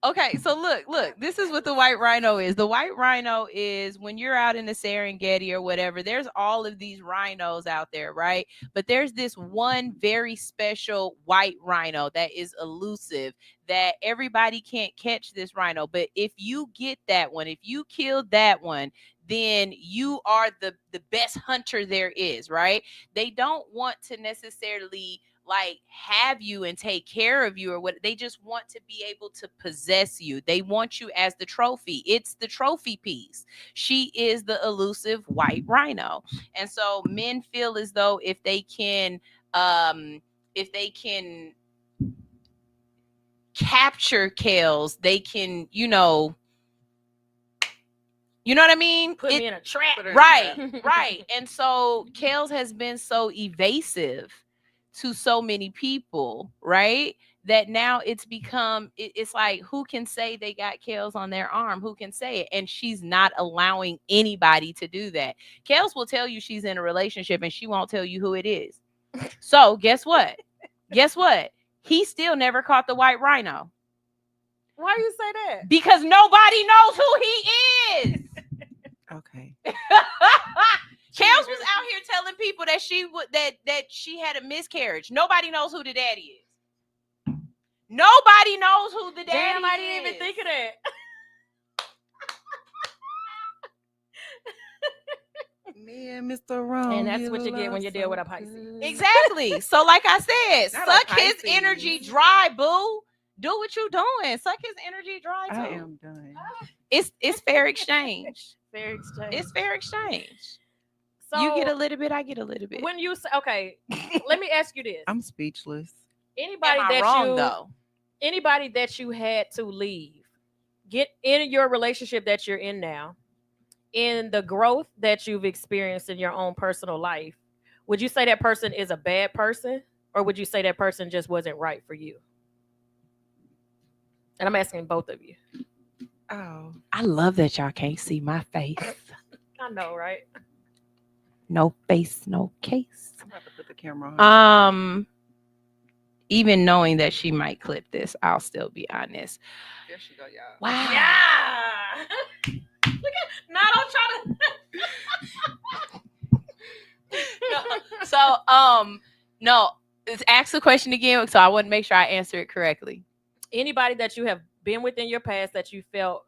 Okay, so look, this is what the white rhino is. The white rhino is when you're out in the Serengeti or whatever, there's all of these rhinos out there, right? But there's this one very special white rhino that is elusive, that everybody can't catch this rhino. But if you get that one, if you kill that one, then you are the best hunter there is, right? They don't want to necessarily like have you and take care of you or what. They just want to be able to possess you. They want you as the trophy. It's the trophy piece. She is the elusive white rhino. And so men feel as though if they can capture KELZ. They can, you know what I mean? Put me in a trap. Right. And so KELZ has been so evasive to so many people, right? That now it's become, it's like, who can say they got KELZ on their arm? Who can say it? And she's not allowing anybody to do that. KELZ will tell you she's in a relationship and she won't tell you who it is. So guess what? He still never caught the white rhino. Why do you say that? Because nobody knows who he is. Okay. KELZ was out here telling people that she had a miscarriage. Nobody knows who the daddy is. Nobody knows who the daddy is. Damn, I didn't even think of that. Me and Mr. Wrong. And that's what you get when you deal with a Pisces. Exactly. So like I said, Not suck his energy dry, boo. Do what you doing. Suck his energy dry too. I am done. It's fair exchange. Fair exchange. It's fair exchange. So you get a little bit, I get a little bit. When you say, okay, let me ask you this. I'm speechless. Anybody that you had to leave, get in your relationship that you're in now, in the growth that you've experienced in your own personal life, would you say that person is a bad person, or would you say that person just wasn't right for you? And I'm asking both of you. Oh, I love that y'all can't see my face. I know, right? No face, no case. I'm about to put the camera on. Even knowing that she might clip this, I'll still be honest. There she go, y'all. Wow. Yeah. Look at, no, don't try to. No. Ask the question again, so I want to make sure I answer it correctly. Anybody that you have been with in your past that you felt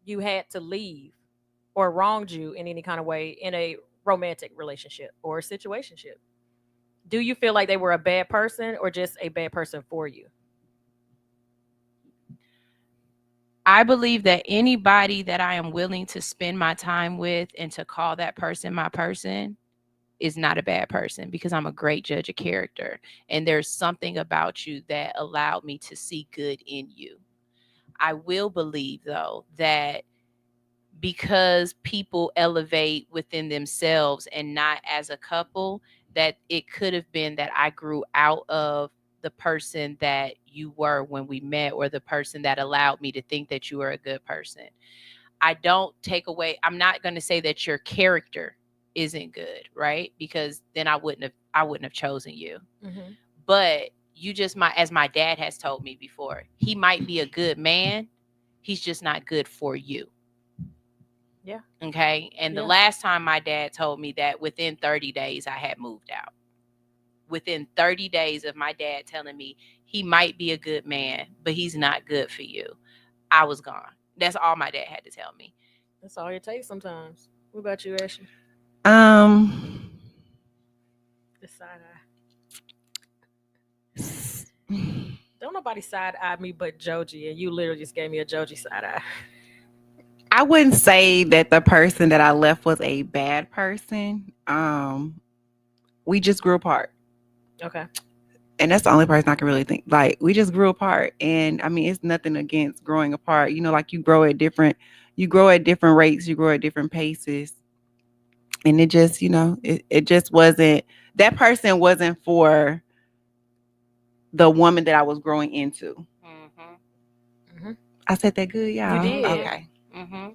you had to leave or wronged you in any kind of way in a romantic relationship or a situationship, do you feel like they were a bad person or just a bad person for you? I believe that anybody that I am willing to spend my time with and to call that person my person is not a bad person, because I'm a great judge of character. And there's something about you that allowed me to see good in you. I will believe, though, that because people elevate within themselves and not as a couple, that it could have been that I grew out of the person that you were when we met, or the person that allowed me to think that you were a good person. I don't take away, I'm not going to say that your character isn't good, right? Because then I wouldn't have chosen you. Mm-hmm. But you just might, as my dad has told me before, he might be a good man. He's just not good for you. Yeah. Okay. And the last time my dad told me that, within 30 days, I had moved out. Within 30 days of my dad telling me he might be a good man, but he's not good for you, I was gone. That's all my dad had to tell me. That's all it takes sometimes. What about you, Ashley? The side eye. Don't nobody side eye me but Joji, and you literally just gave me a Joji side eye. I wouldn't say that the person that I left was a bad person. We just grew apart. Okay. And that's the only person I can really think. Like, we just grew apart. And I mean, it's nothing against growing apart. You know, like you grow at different rates, you grow at different paces. And it just, you know, it just wasn't, that person wasn't for the woman that I was growing into. Mm-hmm. Mm-hmm. I said that good, y'all? You did. Okay.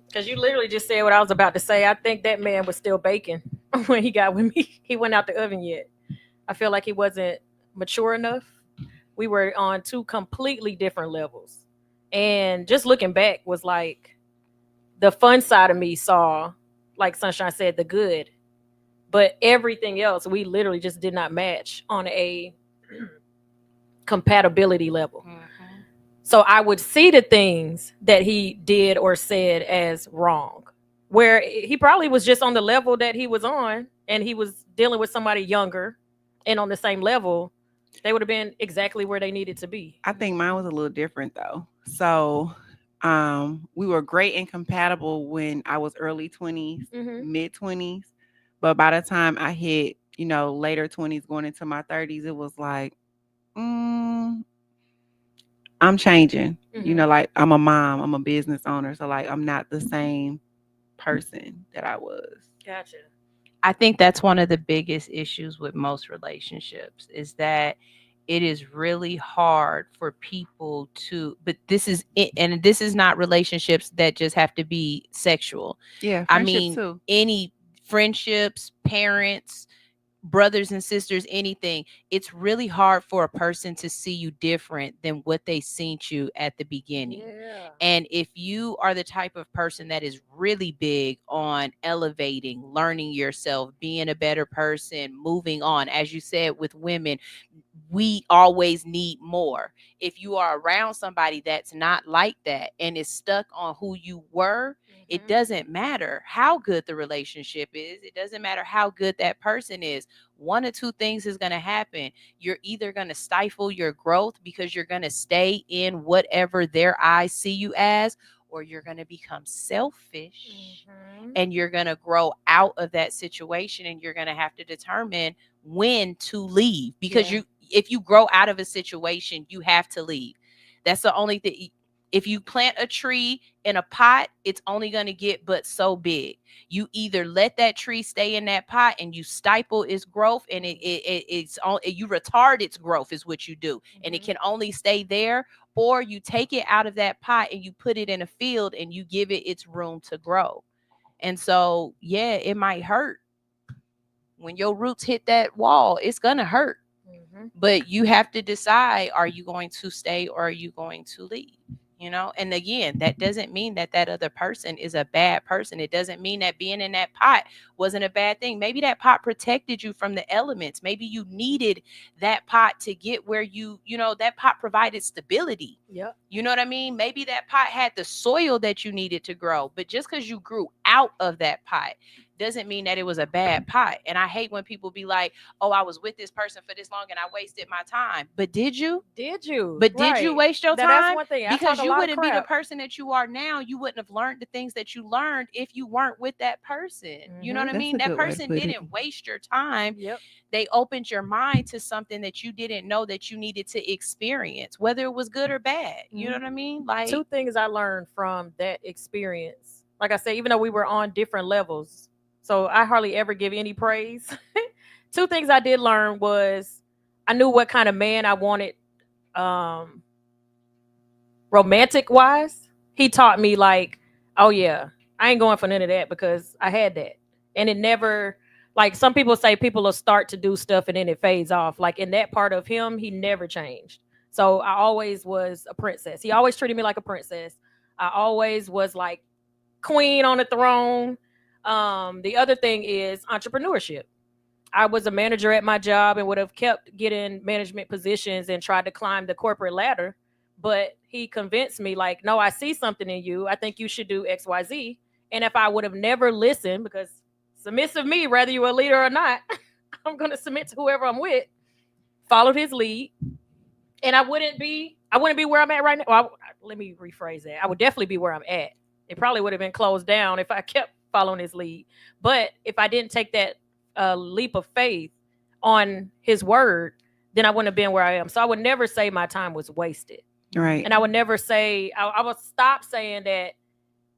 Because you literally just said what I was about to say. I think that man was still baking when he got with me. He wasn't out the oven yet. I feel like he wasn't mature enough. We were on two completely different levels. And just looking back was like the fun side of me saw, like Sunshine said, the good. But everything else, we literally just did not match on a compatibility level. Mm-hmm. So I would see the things that he did or said as wrong, where he probably was just on the level that he was on, and he was dealing with somebody younger and on the same level. They would have been exactly where they needed to be. I think mine was a little different though. So we were great and compatible when I was early 20s, mid 20s. But by the time I hit, you know, later 20s going into my 30s, it was like, I'm changing. You know, like I'm a mom, I'm a business owner, so like I'm not the same person that I was. Gotcha. I think that's one of the biggest issues with most relationships is that it is really hard for people to, but this is it, and this is not relationships that just have to be sexual. Yeah, I mean, too. any friendships, parents, brothers and sisters, anything. It's really hard for a person to see you different than what they seen you at the beginning. Yeah. And if you are the type of person that is really big on elevating, learning yourself, being a better person, moving on, as you said with women, we always need more. If you are around somebody that's not like that and is stuck on who you were, it doesn't matter how good the relationship is. It doesn't matter how good that person is. One or two things is going to happen. You're either going to stifle your growth because you're going to stay in whatever their eyes see you as, or you're going to become selfish and you're going to grow out of that situation, and you're going to have to determine when to leave, because if you grow out of a situation, you have to leave. That's the only thing. If you plant a tree in a pot, it's only going to get but so big. You either let that tree stay in that pot and you stifle its growth, and you retard its growth is what you do, and it can only stay there, or you take it out of that pot and you put it in a field and you give it its room to grow. And so, yeah, it might hurt. When your roots hit that wall, it's going to hurt. But you have to decide, are you going to stay or are you going to leave? You know, and again, that doesn't mean that that other person is a bad person. It doesn't mean that being in that pot wasn't a bad thing. Maybe that pot protected you from the elements. Maybe you needed that pot to get where you know, that pot provided stability. Yep. You know what I mean? Maybe that pot had the soil that you needed to grow. But just because you grew out of that pot doesn't mean that it was a bad pot. And I hate when people be like, oh, I was with this person for this long and I wasted my time. But did you? Did you? But did you waste your time? That's one thing. Because you wouldn't be the person that you are now. You wouldn't have learned the things that you learned if you weren't with that person. You know what I mean? That person didn't waste your time. Yep. They opened your mind to something that you didn't know that you needed to experience, whether it was good or bad. You know what I mean? Like, two things I learned from that experience. Like I said, even though we were on different levels, so I hardly ever give any praise. Two things I did learn was I knew what kind of man I wanted, romantic wise. He taught me like, oh yeah, I ain't going for none of that because I had that. And it never, like some people say people will start to do stuff and then it fades off. Like in that part of him, he never changed. So I always was a princess. He always treated me like a princess. I always was like queen on the throne. The other thing is entrepreneurship. I was a manager at my job and would have kept getting management positions and tried to climb the corporate ladder. But he convinced me, like, no, I see something in you. I think you should do XYZ. And if I would have never listened, because submissive me, whether you're a leader or not, I'm going to submit to whoever I'm with, followed his lead. And I wouldn't be where I'm at right now. Well, let me rephrase that. I would definitely be where I'm at. It probably would have been closed down if I kept following his lead. But if I didn't take that leap of faith on his word, then I wouldn't have been where I am. So I would never say my time was wasted. Right. And I would never say, I would stop saying that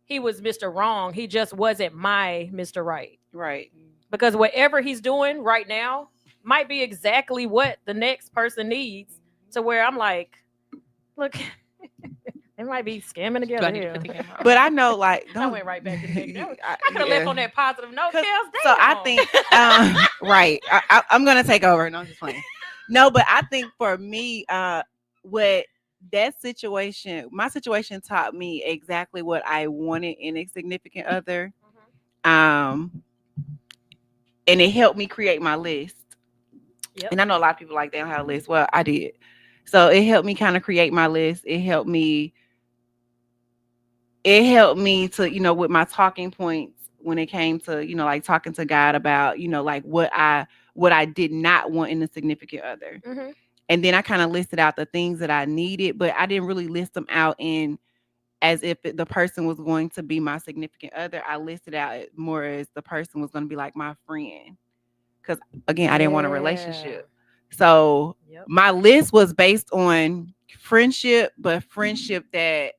he was Mr. Wrong. He just wasn't my Mr. Right. Right. Because whatever he's doing right now might be exactly what the next person needs, to where I'm like, look, they might be scamming together here. But I know, like, I went right back to negative. I could have left on that positive note. So I think, right. I'm going to take over. No, I'm just playing. No, but I think for me, what that situation, my situation taught me exactly what I wanted in a significant other. And it helped me create my list. Yep. And I know a lot of people like they don't have a list. Well, I did. So it helped me kind of create my list. It helped me to, you know, with my talking points when it came to, you know, like talking to God about, you know, like what I did not want in a significant other. Mm-hmm. And then I kind of listed out the things that I needed, but I didn't really list them out in as if the person was going to be my significant other. I listed out more as the person was going to be like my friend. Because again, I didn't want a relationship. So my list was based on friendship, but friendship that,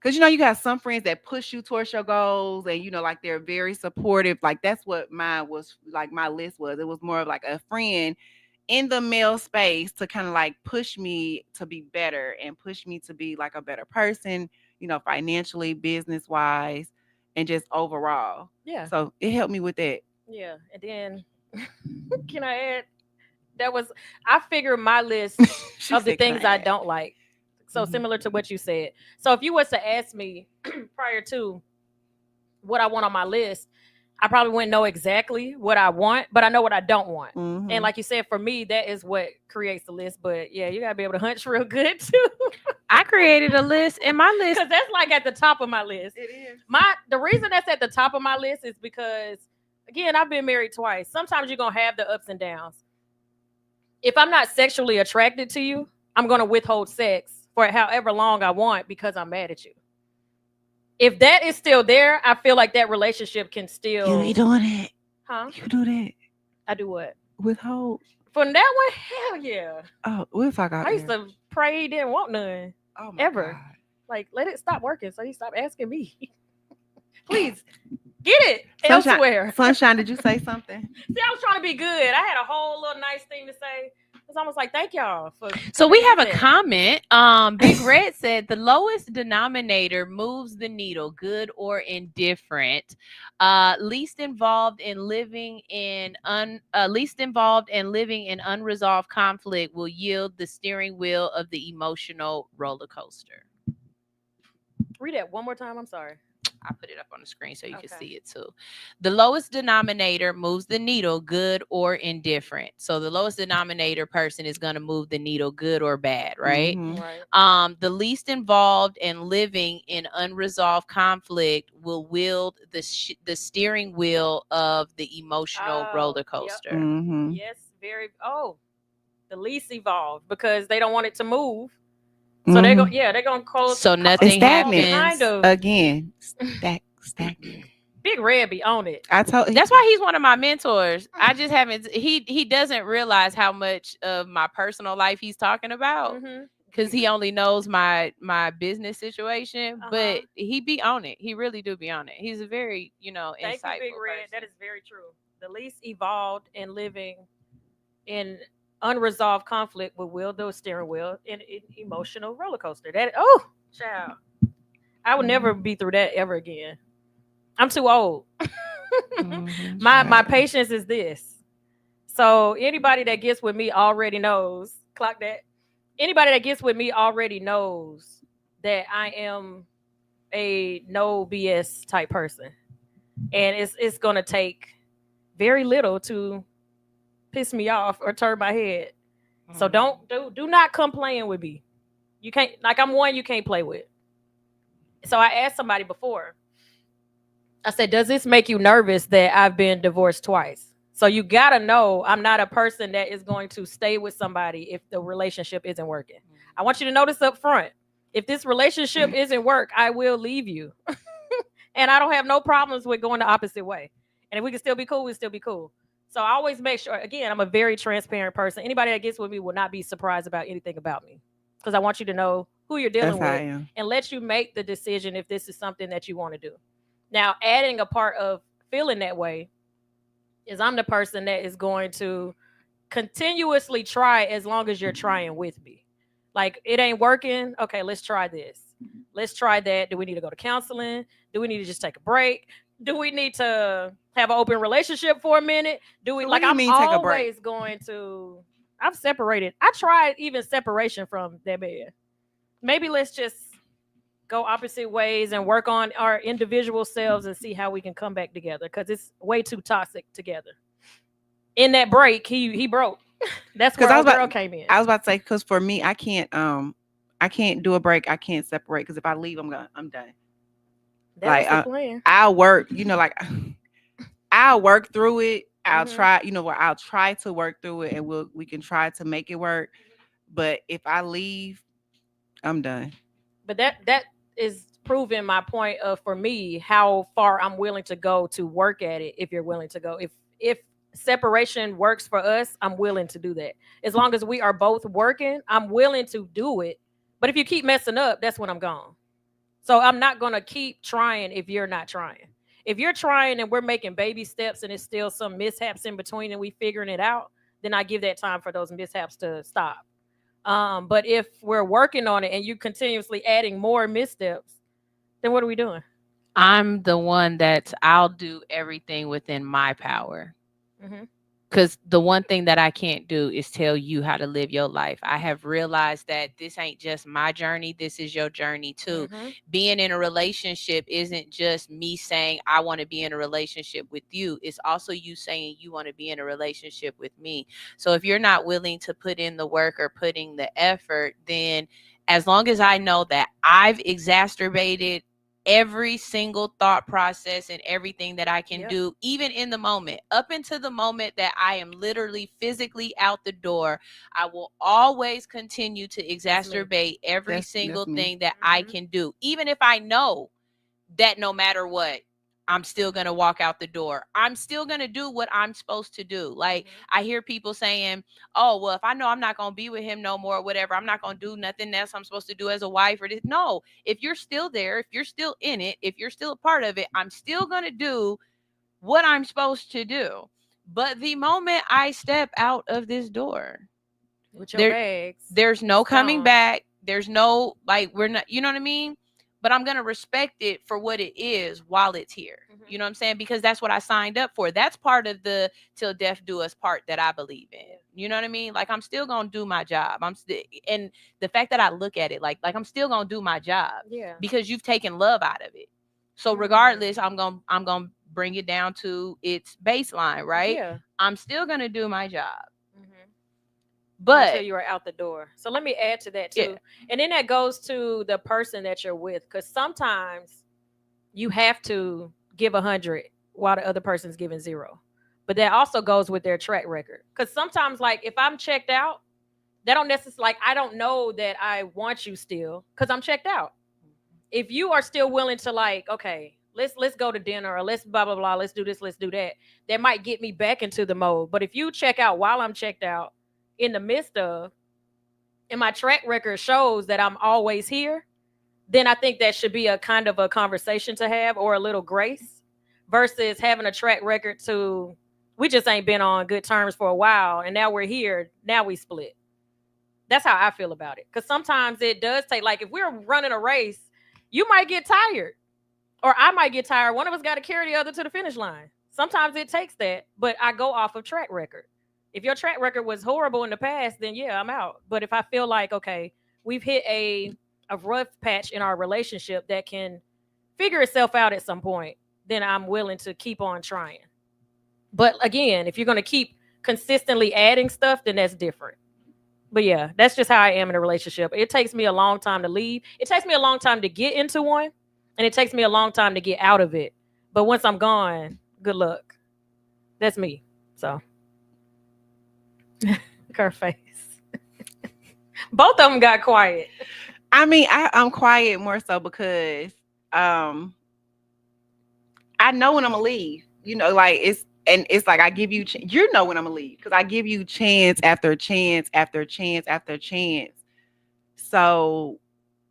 because you got some friends that push you towards your goals, and like they're very supportive. Like that's what mine was. Like my list was. It was more of like a friend in the male space to kind of like push me to be better and push me to be like a better person, financially, business wise, and just overall. Yeah. So it helped me with that. Yeah. And then can I add? I figured my list of the things I don't like. So similar to what you said. So if you was to ask me prior to what I want on my list, I probably wouldn't know exactly what I want, but I know what I don't want. Mm-hmm. And like you said, for me, that is what creates the list. But yeah, you gotta be able to hunch real good too. I created a list, and my list, because that's like at the top of my list. It is. The reason that's at the top of my list is because, again, I've been married twice. Sometimes you're gonna have the ups and downs. If I'm not sexually attracted to you, I'm gonna withhold sex for however long I want because I'm mad at you. If that is still there, I feel like that relationship can still. You be doing it. Huh? You do that. I do what? Withhold. From that one, hell yeah. Oh, we'll talk out I used to pray he didn't want none. Oh my ever. God. Like, let it stop working so he stopped asking me. Please, get it Sunshine, elsewhere. Sunshine, did you say something? See, I was trying to be good. I had a whole little nice thing to say. It's almost like, thank y'all for. So we have a comment. Big Red said the lowest denominator moves the needle, good or indifferent. Least involved in living in unresolved conflict will yield the steering wheel of the emotional roller coaster. Read that one more time. I'm sorry. I put it up on the screen so you can see it too. The lowest denominator moves the needle, good or indifferent. So the lowest denominator person is going to move the needle, good or bad, right? Mm-hmm. Right. The least involved in living in unresolved conflict will wield the steering wheel of the emotional roller coaster. Yep. Mm-hmm. Yes, the least evolved because they don't want it to move. So they're gonna close. So nothing happens. Kind of. Again, stagnant. Big Red be on it. That's why he's one of my mentors. I just haven't. He doesn't realize how much of my personal life he's talking about because he only knows my business situation. But he be on it. He really do be on it. He's a very insightful Thank you, Big Red. person. That is very true. The least evolved in living in unresolved conflict will wield the steering wheel in emotional roller coaster. Child, I would never be through that ever again. I'm too old. My patience is this. So anybody that gets with me already knows. Clock that. Anybody that gets with me already knows that I am a no BS type person, and it's gonna take very little to piss me off or turn my head. So do not come playing with me. You can't, like, I'm one you can't play with. So I asked somebody before, I said, does this make you nervous that I've been divorced twice? So you gotta know I'm not a person that is going to stay with somebody if the relationship isn't working. I want you to know this up front. If this relationship isn't work, I will leave you. And I don't have no problems with going the opposite way. And if we can still be cool, we'll still be cool. So I always make sure, again, I'm a very transparent person. Anybody that gets with me will not be surprised about anything about me because I want you to know who you're dealing with and let you make the decision if this is something that you want to do. Now, adding a part of feeling that way is I'm the person that is going to continuously try as long as you're trying with me. Like, it ain't working. Okay, let's try this. Let's try that. Do we need to go to counseling? Do we need to just take a break? Do we need to have an open relationship for a minute? Do we? So I'm always going to. I've separated. I tried even separation from that man. Maybe let's just go opposite ways and work on our individual selves and see how we can come back together because it's way too toxic together. In that break, he broke. That's where our girl came in. I was about to say because for me, I can't do a break. I can't separate because if I leave, I'm done. That's the plan. I'll work, I'll work through it. I'll try, I'll try to work through it and we can try to make it work. But if I leave, I'm done. But that is proving my point of, for me, how far I'm willing to go to work at it if you're willing to go. If separation works for us, I'm willing to do that. As long as we are both working, I'm willing to do it. But if you keep messing up, that's when I'm gone. So I'm not going to keep trying if you're not trying. If you're trying and we're making baby steps and it's still some mishaps in between and we figuring it out, then I give that time for those mishaps to stop. But if we're working on it and you continuously adding more missteps, then what are we doing? I'm the one I'll do everything within my power. Because the one thing that I can't do is tell you how to live your life. I have realized that this ain't just my journey. This is your journey too. Being in a relationship isn't just me saying I want to be in a relationship with you. It's also you saying you want to be in a relationship with me. So if you're not willing to put in the work or putting the effort, then as long as I know that I've exacerbated every single thought process and everything that I can do, even in the moment, up until the moment that I am literally physically out the door, I will always continue to exacerbate every single thing that I can do. Even if I know that no matter what, I'm still going to walk out the door. I'm still going to do what I'm supposed to do. Like I hear people saying, oh, well, if I know I'm not going to be with him no more, whatever, I'm not going to do nothing else I'm supposed to do as a wife or this. No, if you're still there, if you're still in it, if you're still a part of it, I'm still going to do what I'm supposed to do. But the moment I step out of this door, with your bags, there's no coming back. There's no, like, we're not, you know what I mean? But I'm going to respect it for what it is while it's here. You know what I'm saying? Because that's what I signed up for. That's part of the till death do us part that I believe in. You know what I mean? Like, I'm still going to do my job. And the fact that I look at it like I'm still going to do my job. Yeah. Because you've taken love out of it. So regardless, I'm going to bring it down to its baseline, right? Yeah. I'm still going to do my job. But until you are out the door. So let me add to that too. And then that goes to the person that you're with, because sometimes you have to give 100 while the other person's giving 0. But that also goes with their track record. Because sometimes, like, if I'm checked out, that don't necessarily, like, I don't know that I want you still because I'm checked out. If you are still willing to, like, okay, let's go to dinner, or let's blah blah blah, let's do this, let's do that, that might get me back into the mode. But if you check out while I'm checked out, in the midst of, and my track record shows that I'm always here, then I think that should be a kind of a conversation to have, or a little grace, versus having a track record to, we just ain't been on good terms for a while and now we're here, now we split. That's how I feel about it. Because sometimes it does take, like, if we're running a race, you might get tired, or I might get tired. One of us got to carry the other to the finish line. Sometimes it takes that, but I go off of track record. If your track record was horrible in the past, then yeah, I'm out. But if I feel like, okay, we've hit a rough patch in our relationship that can figure itself out at some point, then I'm willing to keep on trying. But again, if you're going to keep consistently adding stuff, then that's different. But yeah, that's just how I am in a relationship. It takes me a long time to leave. It takes me a long time to get into one, and it takes me a long time to get out of it. But once I'm gone, good luck. That's me. So. Her face. Both of them got quiet. I mean, I'm quiet more so because I know when I'm gonna leave. You know, like it's like I give you, you know, when I'm gonna leave, because I give you chance after chance after chance after chance. So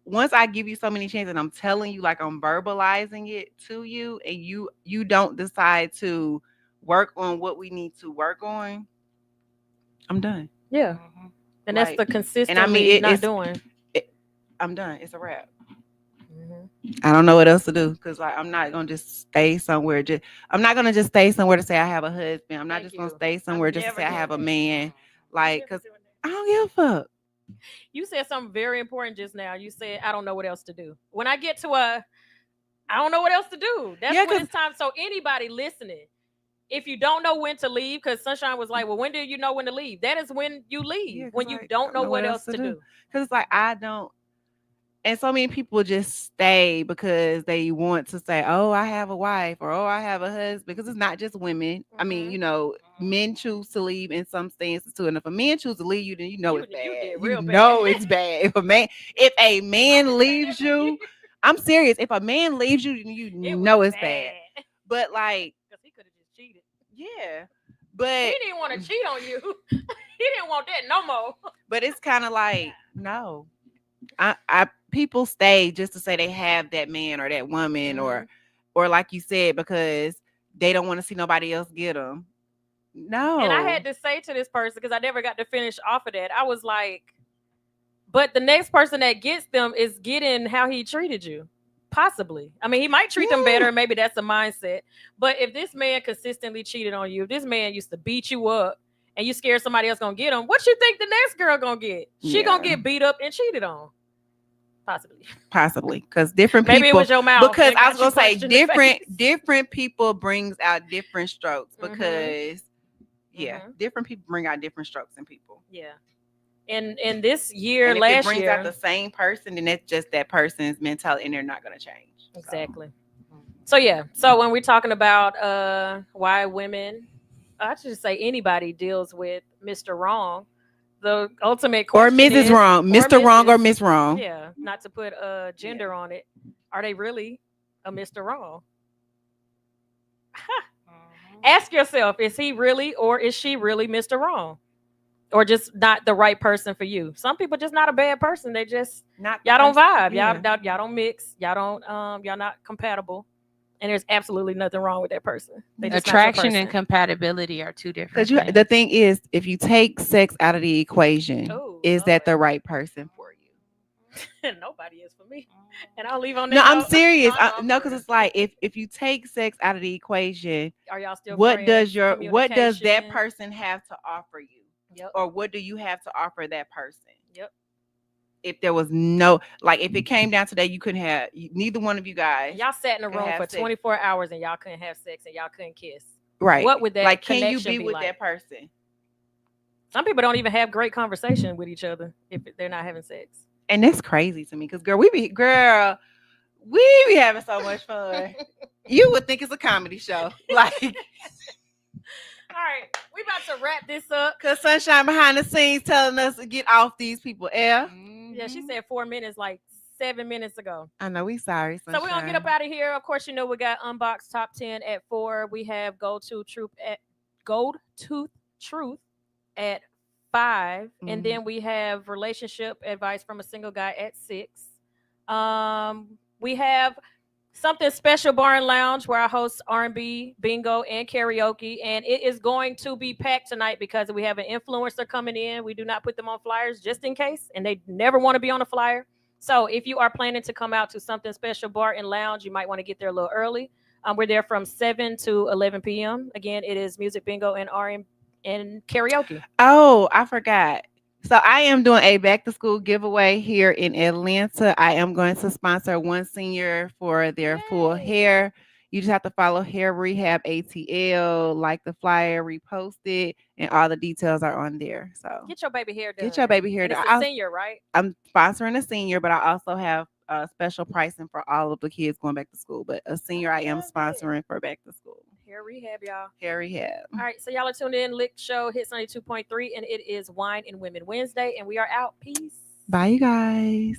once I give you so many chances, and I'm telling you, like, I'm verbalizing it to you, and you don't decide to work on what we need to work on, I'm done. Yeah. And that's the consistently, and I mean, not doing. I'm done. It's a wrap. I don't know what else to do, because, like, I'm not gonna just stay somewhere. I'm not gonna just stay somewhere to say I have a husband. I'm not just gonna stay somewhere just to say I have a man. Like, because I don't give a fuck. You said something very important just now. You said, I don't know what else to do. When I get to I don't know what else to do. That's when it's time. So anybody listening, if you don't know when to leave, because Sunshine was like, well, when do you know when to leave? That is when you leave, when you don't know what else to do. Because it's like, I don't. And so many people just stay because they want to say, oh, I have a wife, or oh, I have a husband. Because it's not just women. I mean, you know, men choose to leave in some instances too. And if a man chooses to leave you, then you know it's bad. You know it's bad. If a man leaves you, I'm serious. If a man leaves you, you know it's bad. But, like, because he could have just cheated. Yeah. But he didn't want to cheat on you. He didn't want that no more. But it's kind of like, no. I people stay just to say they have that man or that woman or like you said, because they don't want to see nobody else get them. No. And I had to say to this person, because I never got to finish off of that, I was like, but the next person that gets them is getting how he treated you. Possibly. I mean, he might treat them better. Maybe that's a mindset. But if this man consistently cheated on you, if this man used to beat you up and you scared somebody else gonna get him, what you think the next girl gonna get? She gonna get beat up and cheated on. Possibly, because different people. Maybe it was your mouth. Because I was gonna say different people brings out different strokes. Because different people bring out different strokes in people. Yeah, and this year, and if it brings out the same person, then it's just that person's mentality, and they're not gonna change. Exactly. So when we're talking about why women, I should say anybody deals with Mr. Wrong. The ultimate question or Mrs. Wrong, Mr. Wrong or Miss Wrong. Yeah, not to put a gender on it. Are they really a Mr. Wrong? Ask yourself, is he really or is she really Mr. Wrong? Or just not the right person for you? Some people just not a bad person. They just y'all don't vibe. Yeah. Y'all don't mix. Y'all don't y'all not compatible. And there's absolutely nothing wrong with that person. Attraction and compatibility are two different things. The thing is, if you take sex out of the equation, is that the right person for you? Nobody is for me. And I'll leave on that. No, I'm serious. No, because it's like if you take sex out of the equation, are y'all still what does that person have to offer you? Yep. Or what do you have to offer that person? Yep. If there was no, like, if it came down to that, you couldn't have, neither one of you guys. Y'all sat in a room for 24 hours and y'all couldn't have sex and y'all couldn't kiss. Right. What would that like? Can you be with that person? Some people don't even have great conversation with each other if they're not having sex. And that's crazy to me because, we be having so much fun. You would think it's a comedy show. Like, all right, we about to wrap this up. Because Sunshine behind the scenes telling us to get off these people air. Yeah, she said 4 minutes, like 7 minutes ago. I know, we sorry, Sunshine. So we're going to get up out of here. Of course, we got Unboxed Top 10 at 4. We have Gold Tooth Truth at 5. And then we have Relationship Advice from a Single Guy at 6. We have Something Special Bar and Lounge, where I host R&B, bingo, and karaoke. And it is going to be packed tonight because we have an influencer coming in. We do not put them on flyers just in case, and they never want to be on a flyer. So if you are planning to come out to Something Special Bar and Lounge, you might want to get there a little early. We're there from 7 to 11 p.m. Again, it is music, bingo, and R&B and karaoke. Oh, I forgot. So I am doing a back to school giveaway here in Atlanta. I am going to sponsor one senior for their full hair. You just have to follow Hair Rehab ATL, like the flyer, repost it, and all the details are on there. So get your baby hair done. Get your baby hair done. It's a senior, right? I'm sponsoring a senior, but I also have special pricing for all of the kids going back to school. But a senior, I am sponsoring for back to school. Hair Rehab, y'all. Hair Rehab. All right, so y'all are tuned in. L.I.C.K Show, Hits 92.3, and it is Wine and Women Wednesday, and we are out. Peace. Bye, you guys.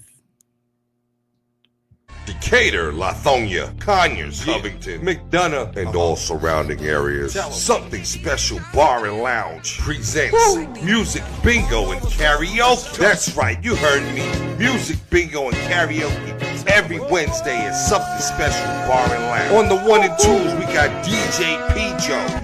Decatur, Lithonia, Conyers, Covington, McDonough, and all surrounding areas. Something Special Bar and Lounge presents Music Bingo and Karaoke. That's right, you heard me. Music Bingo and Karaoke every Wednesday at Something Special Bar and Lounge. On the 1 and 2s, we got DJ P.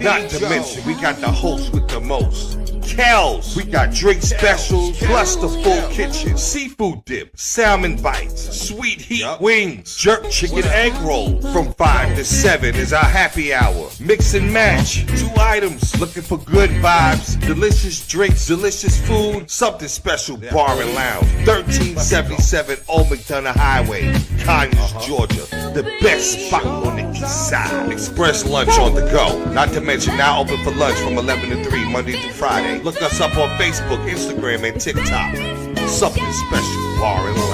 Not to mention, we got the host with the most, KELZ. We got drink specials, plus the full kitchen, seafood dip, salmon bites, sweet heat wings, jerk chicken egg roll. From 5 to 7 is our happy hour. Mix and match, 2 items. Looking for good vibes, delicious drinks, delicious food. Something Special Bar and Lounge, 1377 Old McDonough Highway, Conyers, Georgia. The best spot on the east side. Express lunch on the go. Not to mention now open for lunch from 11 to 3 Monday through Friday. Look us up on Facebook, Instagram, and TikTok. Something Special Bar and Lounge.